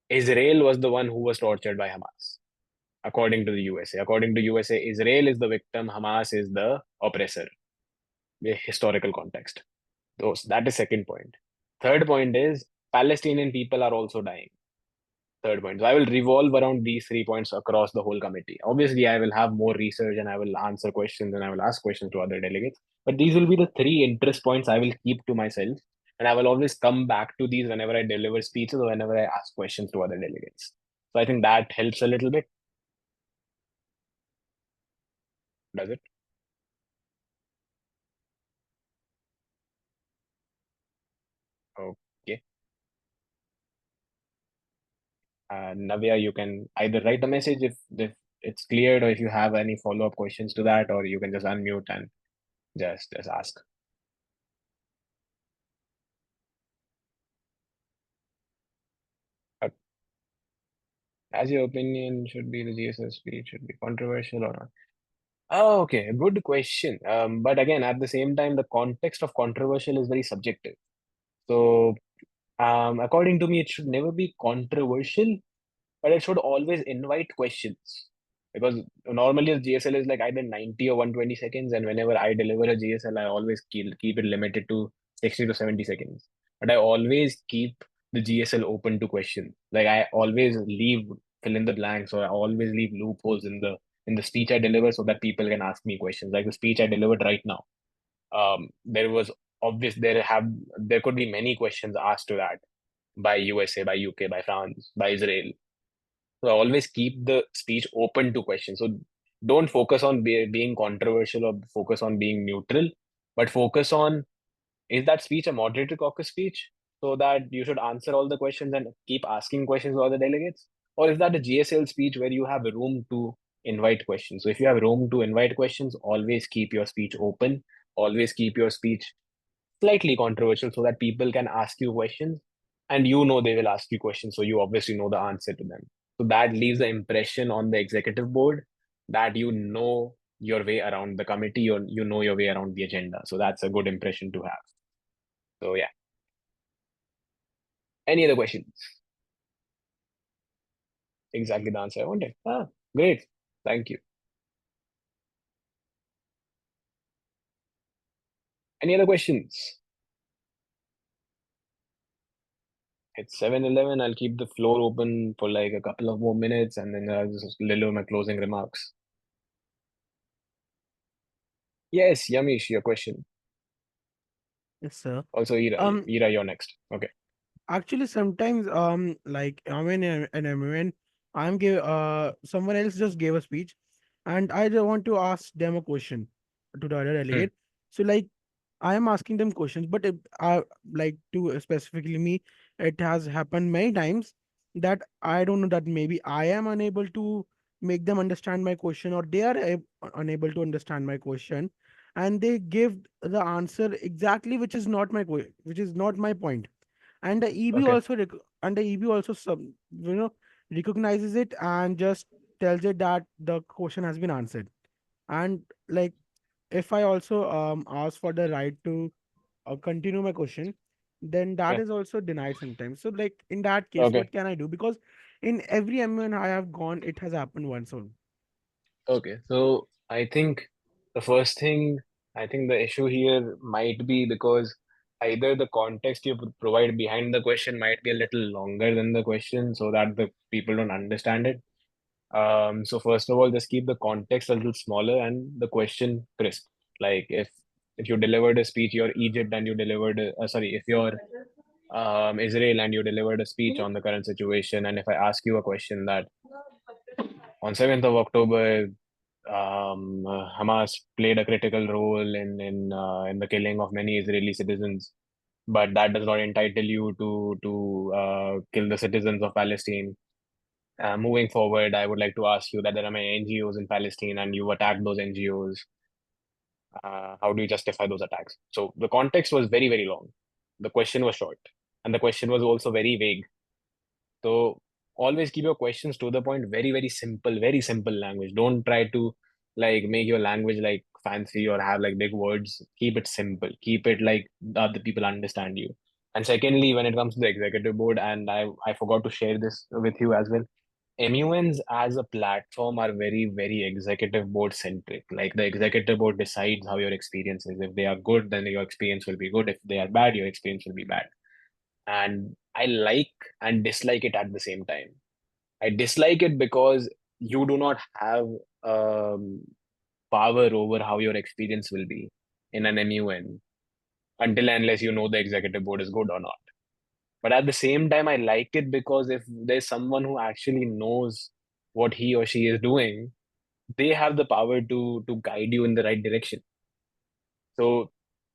Israel was the one who was tortured by Hamas according to the USA. According to USA, Israel is the victim, Hamas is the oppressor. The historical context. That is second point. Third point is Palestinian people are also dying. Third point. So I will revolve around these 3 points across the whole committee. Obviously, I will have more research and I will answer questions and I will ask questions to other delegates. But these will be the 3 interest points I will keep to myself. And I will always come back to these whenever I deliver speeches or whenever I ask questions to other delegates. So I think that helps a little bit. Does it? Okay. Navya, you can either write a message if it's cleared, or if you have any follow-up questions to that, or you can just unmute and just ask. Uh, As your opinion should be the GSS speech should be controversial or not? Oh, okay, good question. But again, at the same time, the context of controversial is very subjective. So, according to me, it should never be controversial, but it should always invite questions. Because normally a GSL is like either 90 or 120 seconds, and whenever I deliver a GSL, I always keep it limited to 60 to 70 seconds. But I always keep the GSL open to questions. Like I always leave fill in the blanks, or I always leave loopholes in the speech I deliver so that people can ask me questions. Like the speech I delivered right now. There was there could be many questions asked to that by USA, by UK, by France, by Israel. So always keep the speech open to questions. So don't focus on being controversial or focus on being neutral, but focus on, is that speech a moderated caucus speech so that you should answer all the questions and keep asking questions to other delegates? Or is that a GSL speech where you have room to invite questions? So if you have room to invite questions, always keep your speech open, always keep your speech slightly controversial so that people can ask you questions and you know they will ask you questions. So you obviously know the answer to them. So that leaves the impression on the executive board that you know your way around the committee or you know your way around the agenda. So that's a good impression to have. So yeah. Any other questions? Exactly the answer I wanted. Ah, great. Thank you. Any other questions? It's 7:11. I'll keep the floor open for like a couple of more minutes and then I'll just deliver my closing remarks. Yes, Yamish, your question.
Yes, sir.
Also,
Um,
Ira, you're next. Okay.
Actually, sometimes like I'm in an MUN, someone else just gave a speech, and I just want to ask them a question to the other
Hmm.
delegate. So like I am asking them questions, but like to specifically me, it has happened many times that I don't know that maybe I am unable to make them understand my question, or they are unable to understand my question, and they give the answer exactly which is not which is not my point, and the EB
Okay.
also and the EB also recognizes it and just tells it that the question has been answered. And like if I also ask for the right to continue my question, then that
Yeah.
is also denied sometimes. So like in that case,
Okay.
what can I do? Because in every MUN I have gone, it has happened once only.
Okay. So I think the first thing, I think the issue here might be because either the context you provide behind the question might be a little longer than the question so that the people don't understand it. So first of all, just keep the context a little smaller and the question crisp. Like if you delivered a speech, you're Egypt and you delivered if you're Israel and you delivered a speech on the current situation, and if I ask you a question that on 7th of October, Hamas played a critical role in the killing of many Israeli citizens, but that does not entitle you to kill the citizens of Palestine. Moving forward, I would like to ask you that there are many NGOs in Palestine and you attacked those NGOs. How do you justify those attacks? So the context was very, very long. The question was short, and the question was also very vague. So always keep your questions to the point, very simple language. Don't try to like make your language like fancy or have like big words. Keep it simple. Keep it like the other people understand you. And secondly, when it comes to the executive board, and I forgot to share this with you as well. MUNs as a platform are very executive board centric. Like the executive board decides how your experience is. If they are good, then your experience will be good. If they are bad, your experience will be bad. And I like and dislike it at the same time. I dislike it because you do not have um, power over how your experience will be in an MUN until and unless you know the executive board is good or not. But at the same time, I like it because if there's someone who actually knows what he or she is doing, they have the power to guide you in the right direction. So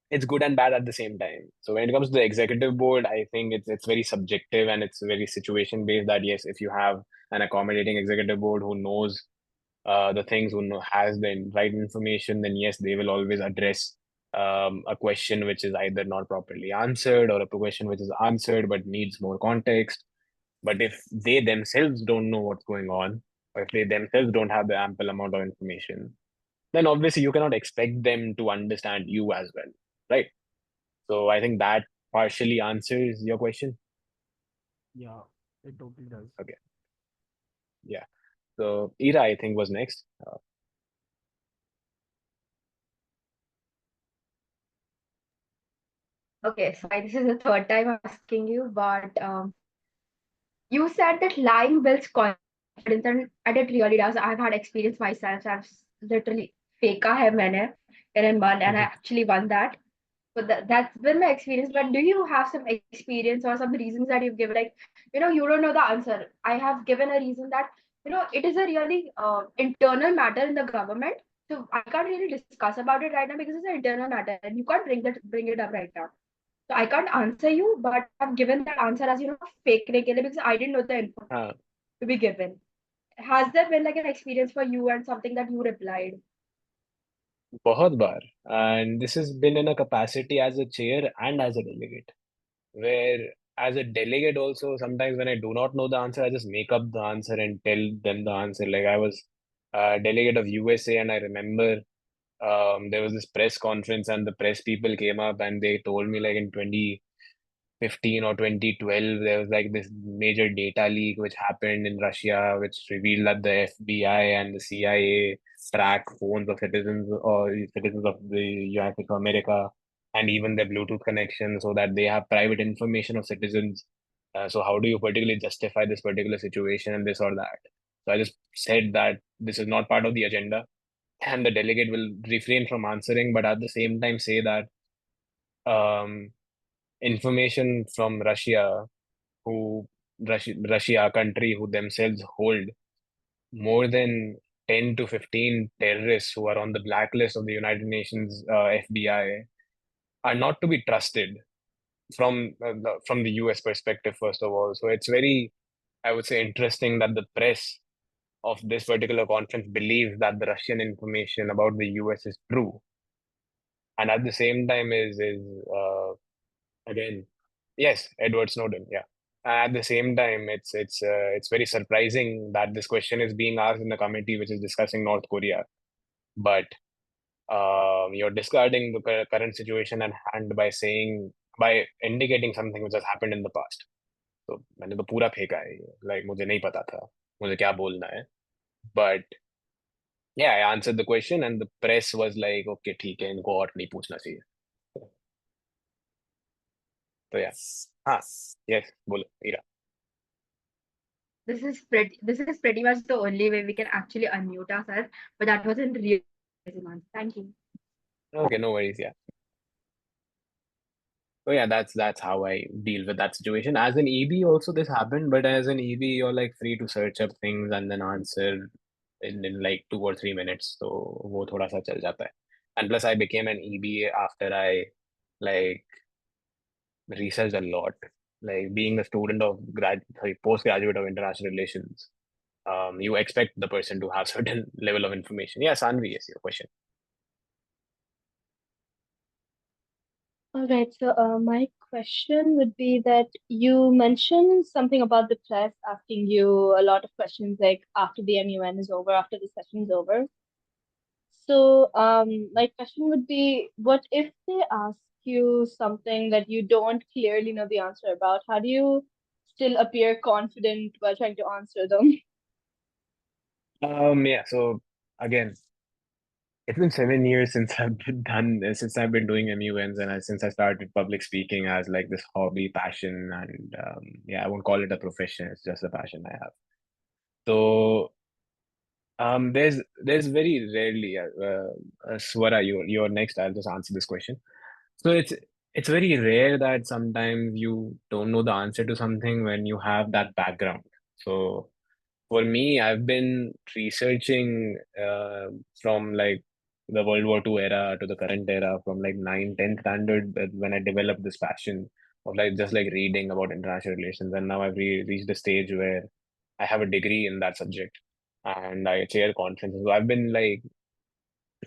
it's good and bad at the same time. So when it comes to the executive board, I think it's very subjective and it's very situation based. That yes, if you have an accommodating executive board who knows the things, has the right information, then yes, they will always address a question which is either not properly answered or a question which is answered but needs more context. But if they themselves don't know what's going on, or if they themselves don't have the ample amount of information, then obviously you cannot expect them to understand you as well, right? So I think that partially answers your question.
Yeah, it totally does.
Okay. Yeah. So Ira, I think, was next.
Okay, so this is the third time I'm asking you, but you said that lying builds confidence, and it really does. I've had experience myself. I've literally फेंका है मैंने in a month, and I
Mhm.
actually won that. But that's been my experience. But do you have some experience or some reasons that you've given? Like, you don't know the answer. I have given a reason that, it is a really internal matter in the government. So I can't really discuss about it right now because it's an internal matter and you can't bring it up right now. So I can't answer you, but I have given that answer as, fake because I didn't know the info
हाँ,
to be given. Has there been like an experience for you and something that you replied?
बहुत बार. And this has been in a capacity as a chair and as a delegate, where as a delegate also, sometimes when I do not know the answer, I just make up the answer and tell them the answer. Like I was a delegate of USA, and I remember there was this press conference, and the press people came up and they told me like in 2015 or 2012, there was like this major data leak which happened in Russia, which revealed that the FBI and the CIA track phones of citizens or citizens of the United States of America and even their Bluetooth connection so that they have private information of citizens. So how do you particularly justify this particular situation and this or that? So I just said that this is not part of the agenda and the delegate will refrain from answering, but at the same time say that um, information from Russia, a country who themselves hold more than 10 to 15 terrorists who are on the blacklist of the United Nations FBI, are not to be trusted from the US perspective, first of all. So it's very, I would say, interesting that the press of this particular conference believes that the Russian information about the US is true, and at the same time again, yes, Edward Snowden, yeah. At the same time, it's very surprising that this question is being asked in the committee which is discussing North Korea, but you're discarding the current situation at hand by indicating something which has happened in the past. तो मैंने तो पूरा फेंका है, like मुझे नहीं पता था मुझे क्या बोलना है, but yeah, I answered the question and the press was like, okay, ठीक है, इनको और नहीं पूछना चाहिए. तो yeah, हाँ, yes, बोलो, Ira.
This is pretty much the only way we can actually unmute ourselves, but that wasn't real demand. Thank you.
Okay, no worries, yeah. So yeah, that's how I deal with that situation. As an EB, also this happened, but as an EB, you're like free to search up things and then answer in like 2 or 3 minutes. So वो थोड़ा सा चल जाता है. And plus, I became an EB after I like researched a lot. Like being a student of postgraduate of international relations, you expect the person to have certain level of information. Yeah, Sanvi, yes, your question.
All right, so my question would be that you mentioned something about the press asking you a lot of questions like after the MUN is over, after the session is over. So my question would be, what if they ask you something that you don't clearly know the answer about? How do you still appear confident while trying to answer them?
Yeah, so again, it's been 7 years since I've been doing MUNs and since I started public speaking as like this hobby, passion, and yeah, I won't call it a profession. It's just a passion I have. So there's very rarely Swara, you're next. I'll just answer this question. So it's very rare that sometimes you don't know the answer to something when you have that background. So for me, I've been researching from like the World War II era to the current era, from like 9, 10th standard, when I developed this passion of like just like reading about international relations. And now I've reached a stage where I have a degree in that subject and I chair conferences. So I've been like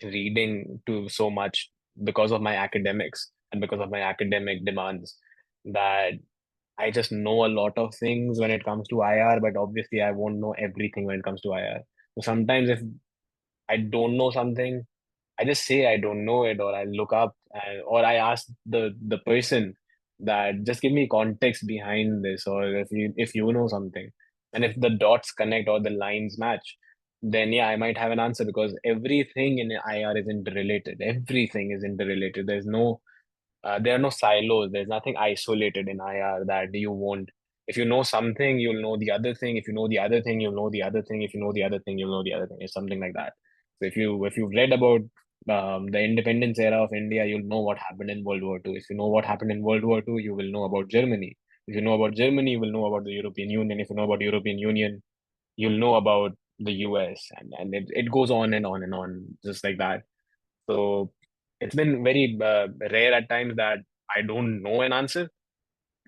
reading to so much because of my academics and because of my academic demands that I just know a lot of things when it comes to IR, but obviously I won't know everything when it comes to IR. So sometimes if I don't know something, I just say I don't know it, or I look up, or I ask the person that just give me context behind this, or if you know something, and if the dots connect or the lines match, then yeah, I might have an answer because everything in IR is interrelated. Everything is interrelated. There are no silos. There's nothing isolated in IR that you won't. If you know something, you'll know the other thing. If you know the other thing, you'll know the other thing. If you know the other thing, you'll know the other thing. It's something like that. So if you've read about the independence era of India, you'll know what happened in World War II. If you know what happened in World War II, you will know about Germany. If you know about Germany, you will know about the European Union. If you know about European Union, you'll know about the US, and it goes on and on and on, just like that. So it's been very rare at times that I don't know an answer.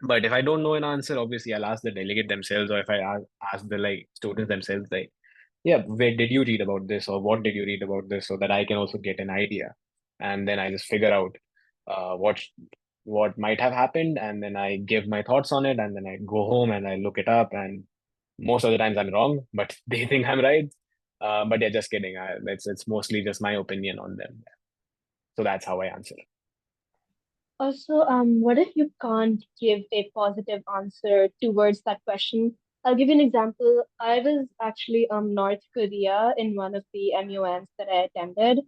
But if I don't know an answer, obviously I'll ask the delegate themselves, or if I ask the like students themselves, like, yeah, where did you read about this, or what did you read about this, so that I can also get an idea, and then I just figure out what might have happened, and then I give my thoughts on it, and then I go home and I look it up, and most of the times I'm wrong, but they think I'm right. But yeah, just kidding. It's mostly just my opinion on them. So that's how I answer.
Also, what if you can't give a positive answer towards that question? I'll give you an example. I was actually North Korea in one of the MUNs that I attended,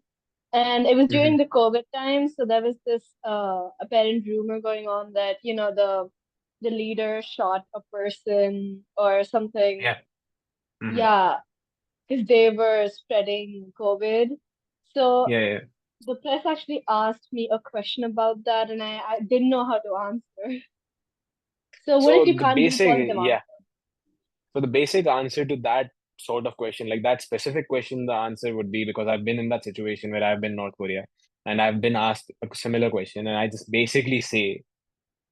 and it was during
Hmm.
the COVID time, so there was this apparent rumor going on that, the leader shot a person or something.
Yeah. Hmm.
Yeah, because they were spreading COVID. So
Yeah, yeah.
the press actually asked me a question about that, and I didn't know how to answer. So what if
So
you
the
can't give a
basic,
positive
yeah.
answer?
So the basic answer to that sort of question, like that specific question, the answer would be, because I've been in that situation where I've been North Korea and I've been asked a similar question, and I just basically say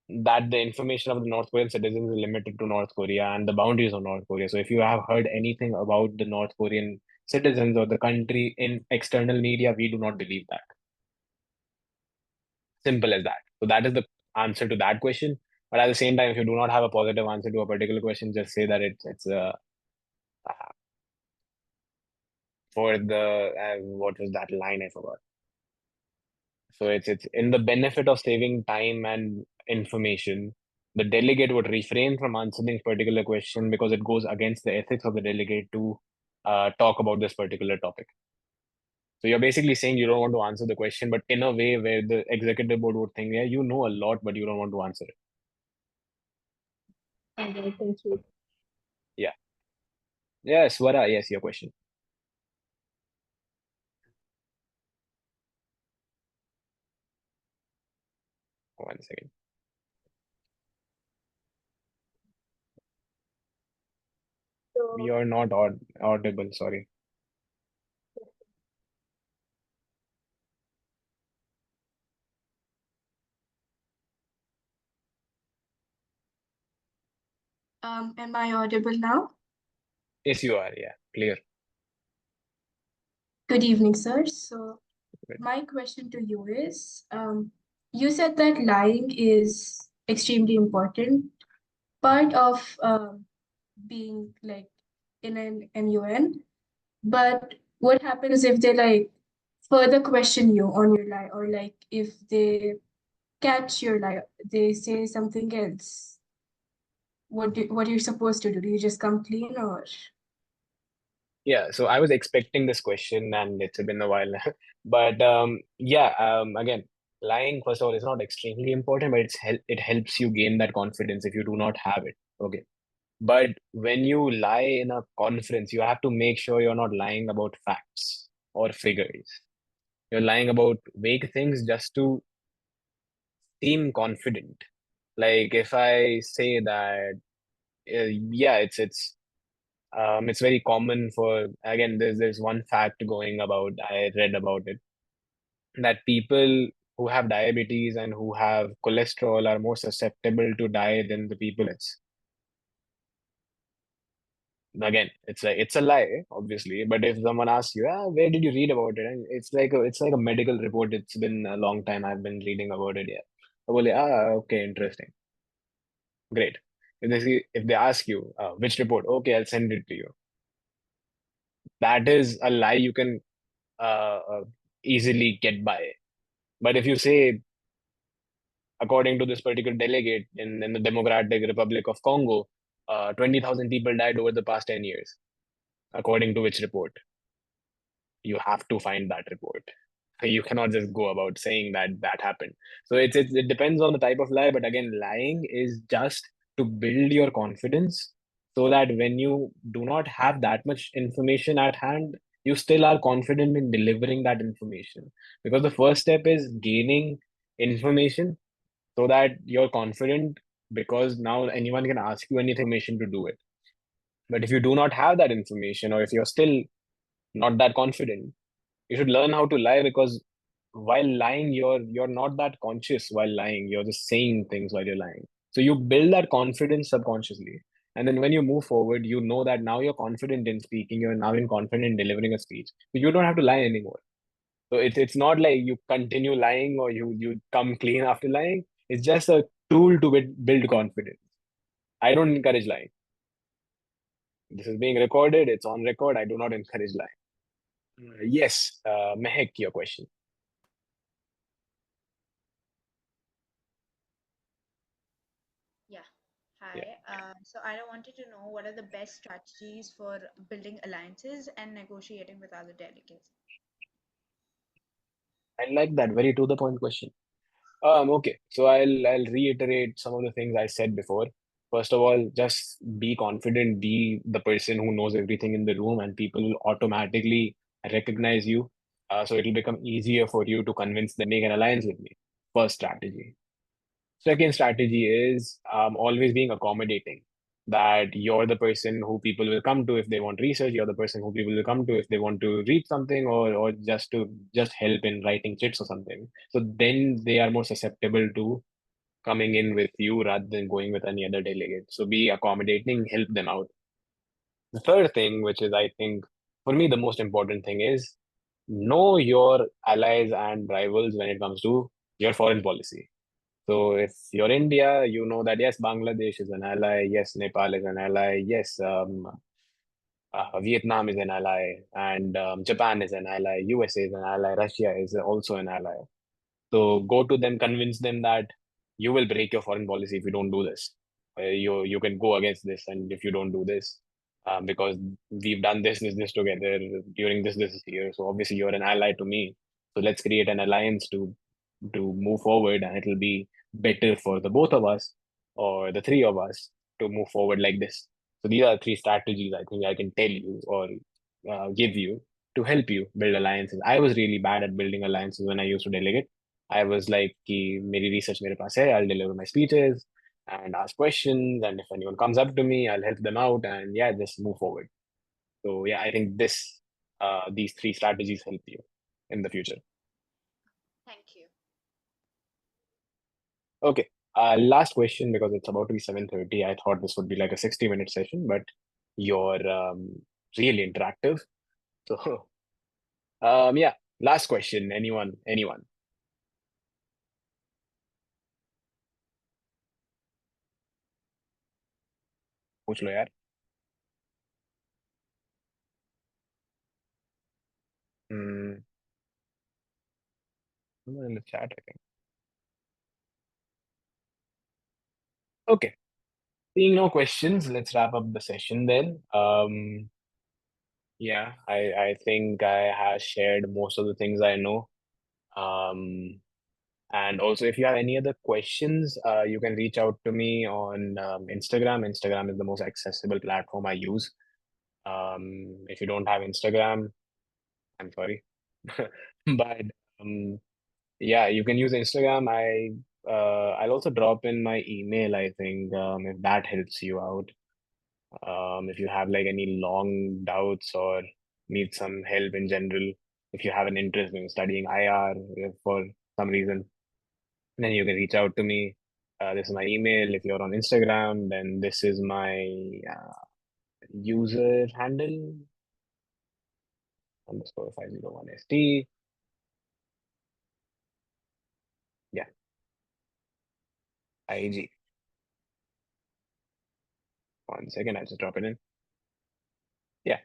that the information of the North Korean citizens is limited to North Korea and the boundaries of North Korea. So if you have heard anything about the North Korean citizens or the country in external media, we do not believe that. Simple as that. So that is the answer to that question. But at the same time, if you do not have a positive answer to a particular question, just say that it's for the what was that line? I forgot. So it's in the benefit of saving time and information. The delegate would refrain from answering particular question because it goes against the ethics of the delegate to talk about this particular topic. So you're basically saying you don't want to answer the question, but in a way where the executive board would think, yeah, you know a lot, but you don't want to answer it.
Okay, thank you.
Yeah. Yeah, Swara, yes, your question. One second.
So,
You're not audible, sorry.
Am I audible now?
Yes, you are, yeah, clear.
Good evening, sir. So
Good.
my question to you is, you said that lying is extremely important part of being like in an MUN, but what happens if they like further question you on your lie, or like if they catch your lie, they say something else? What are you supposed to do? Do you just come clean, or?
Yeah, so I was expecting this question and it's been a while now. But yeah, again, lying, first of all, is not extremely important, but it helps you gain that confidence if you do not have it. Okay. But when you lie in a conference, you have to make sure you're not lying about facts or figures. You're lying about vague things just to seem confident. Like if I say that, yeah, it's very common for, again, there's one fact going about, I read about it, that people who have diabetes and who have cholesterol are more susceptible to die than the people else. Again, it's a lie, obviously, but if someone asks you, where did you read about it? And it's like a medical report. It's been a long time I've been reading about it. Yeah. So, okay, interesting. Great. If they ask you, which report? Okay, I'll send it to you. That is a lie you can easily get by. But if you say, according to this particular delegate in the Democratic Republic of Congo, 20,000 people died over the past 10 years, according to which report? You have to find that report. You cannot just go about saying that that happened. So it depends on the type of lie. But again, lying is just to build your confidence so that when you do not have that much information at hand, you still are confident in delivering that information. Because the first step is gaining information so that you're confident, because now anyone can ask you any information to do it. But if you do not have that information, or if you're still not that confident, you should learn how to lie, because while lying, you're not that conscious while lying. You're just saying things while you're lying. So you build that confidence subconsciously. And then when you move forward, you know that now you're confident in speaking, you're now in confident in delivering a speech. So you don't have to lie anymore. So it's not like you continue lying or you come clean after lying. It's just a tool to build confidence. I don't encourage lying. This is being recorded, it's on record. I do not encourage lying. Yes, Mehek, your question.
Yeah.
Yeah.
Hi. So I wanted to know what are the best strategies for building alliances and negotiating with other delegates?
I like that. Very to the point question. Okay. So I'll reiterate some of the things I said before. First of all, just be confident, be the person who knows everything in the room, and people will automatically recognize you. So it'll become easier for you to convince them to make an alliance with me. First strategy. Second strategy is always being accommodating. That you're the person who people will come to if they want research. You're the person who people will come to if they want to read something, or just help in writing chits or something. So then they are more susceptible to coming in with you rather than going with any other delegate. So be accommodating, help them out. The third thing, which is I think for me the most important thing, is know your allies and rivals when it comes to your foreign policy. So if you're India, you know that yes, Bangladesh is an ally, yes, Nepal is an ally, yes, Vietnam is an ally, and Japan is an ally, USA is an ally, Russia is also an ally. So go to them, convince them that you will break your foreign policy if you don't do this. You can go against this, and if you don't do this, because we've done this together during this year. So obviously you're an ally to me. So let's create an alliance to move forward, and it'll be better for the both of us, or the three of us, to move forward like this. So these are three strategies I think I can tell you, or give you, to help you build alliances. I was really bad at building alliances when I used to delegate. I was like कि मेरी research मेरे पास है, I'll deliver my speeches and ask questions, and if anyone comes up to me, I'll help them out, and yeah, just move forward. So yeah, I think these three strategies help you in the future.
Thank you.
Okay. Last question, because it's about to be 7:30. I thought this would be like a 60-minute session, but you're really interactive. So yeah, last question. Anyone? पूछ लो यार. Hmm. In the chat, I think. Okay. Seeing no questions, let's wrap up the session then. Yeah, I think I have shared most of the things I know. Um, and also, if you have any other questions, you can reach out to me on Instagram. Instagram is the most accessible platform I use. If you don't have Instagram, I'm sorry. But yeah, you can use Instagram. I'll also drop in my email, I think, if that helps you out. If you have like any long doubts or need some help in general, if you have an interest in studying IR for some reason, then you can reach out to me. This is my email. If you're on Instagram, then this is my user handle underscore 501ST. Yeah, IG. One second, I'll just drop it in. Yeah.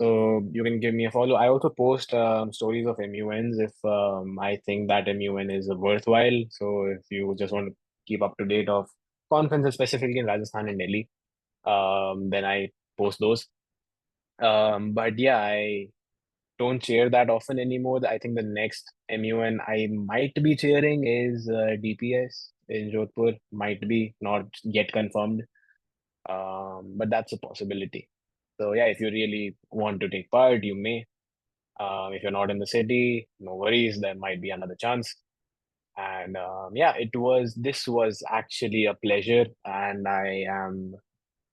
So you can give me a follow. I also post stories of MUNs if I think that MUN is worthwhile. So if you just want to keep up to date of conferences specifically in Rajasthan and Delhi, then I post those. But yeah, I don't chair that often anymore. I think the next MUN I might be chairing is DPS in Jodhpur. Might be, not yet confirmed. But that's a possibility. So yeah, if you really want to take part, you may. If you're not in the city, no worries, there might be another chance. And yeah, this was actually a pleasure, and I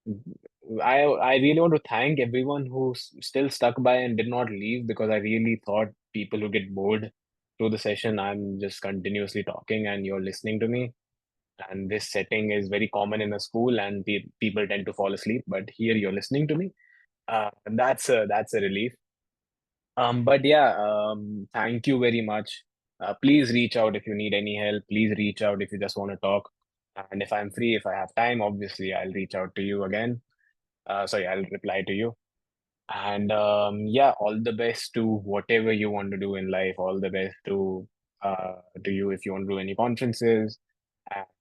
really want to thank everyone who still stuck by and did not leave, because I really thought people would get bored through the session. I'm just continuously talking and you're listening to me. And this setting is very common in a school, and people tend to fall asleep. But here you're listening to me. And that's a relief. But yeah, thank you very much. Please reach out if you need any help. Please reach out if you just want to talk. And if I'm free, if I have time, obviously I'll reach out to you again. Sorry, I'll reply to you. And yeah, all the best to whatever you want to do in life. All the best to you if you want to do any conferences.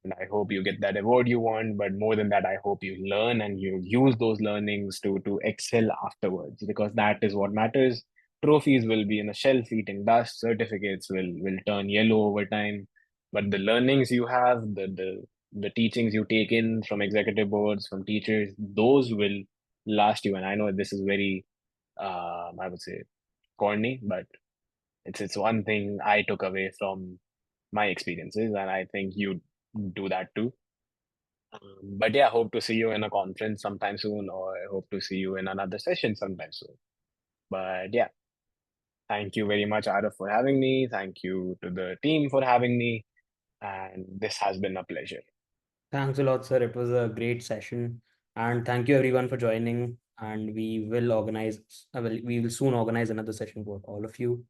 And I hope you get that award you want. But more than that, I hope you learn and you use those learnings to excel afterwards, because that is what matters. Trophies will be in a shelf eating dust. Certificates will turn yellow over time. But the learnings you have, the teachings you take in from executive boards, from teachers, those will last you. And I know this is very, I would say, corny, but it's one thing I took away from my experiences, and I think you do that too. But yeah, hope to see you in a conference sometime soon, or I hope to see you in another session sometime soon. But yeah, thank you very much, Arif, for having me. Thank you to the team for having me, and this has been a pleasure.
Thanks a lot, sir. It was a great session. And thank you everyone for joining. And we will soon organize another session for all of you.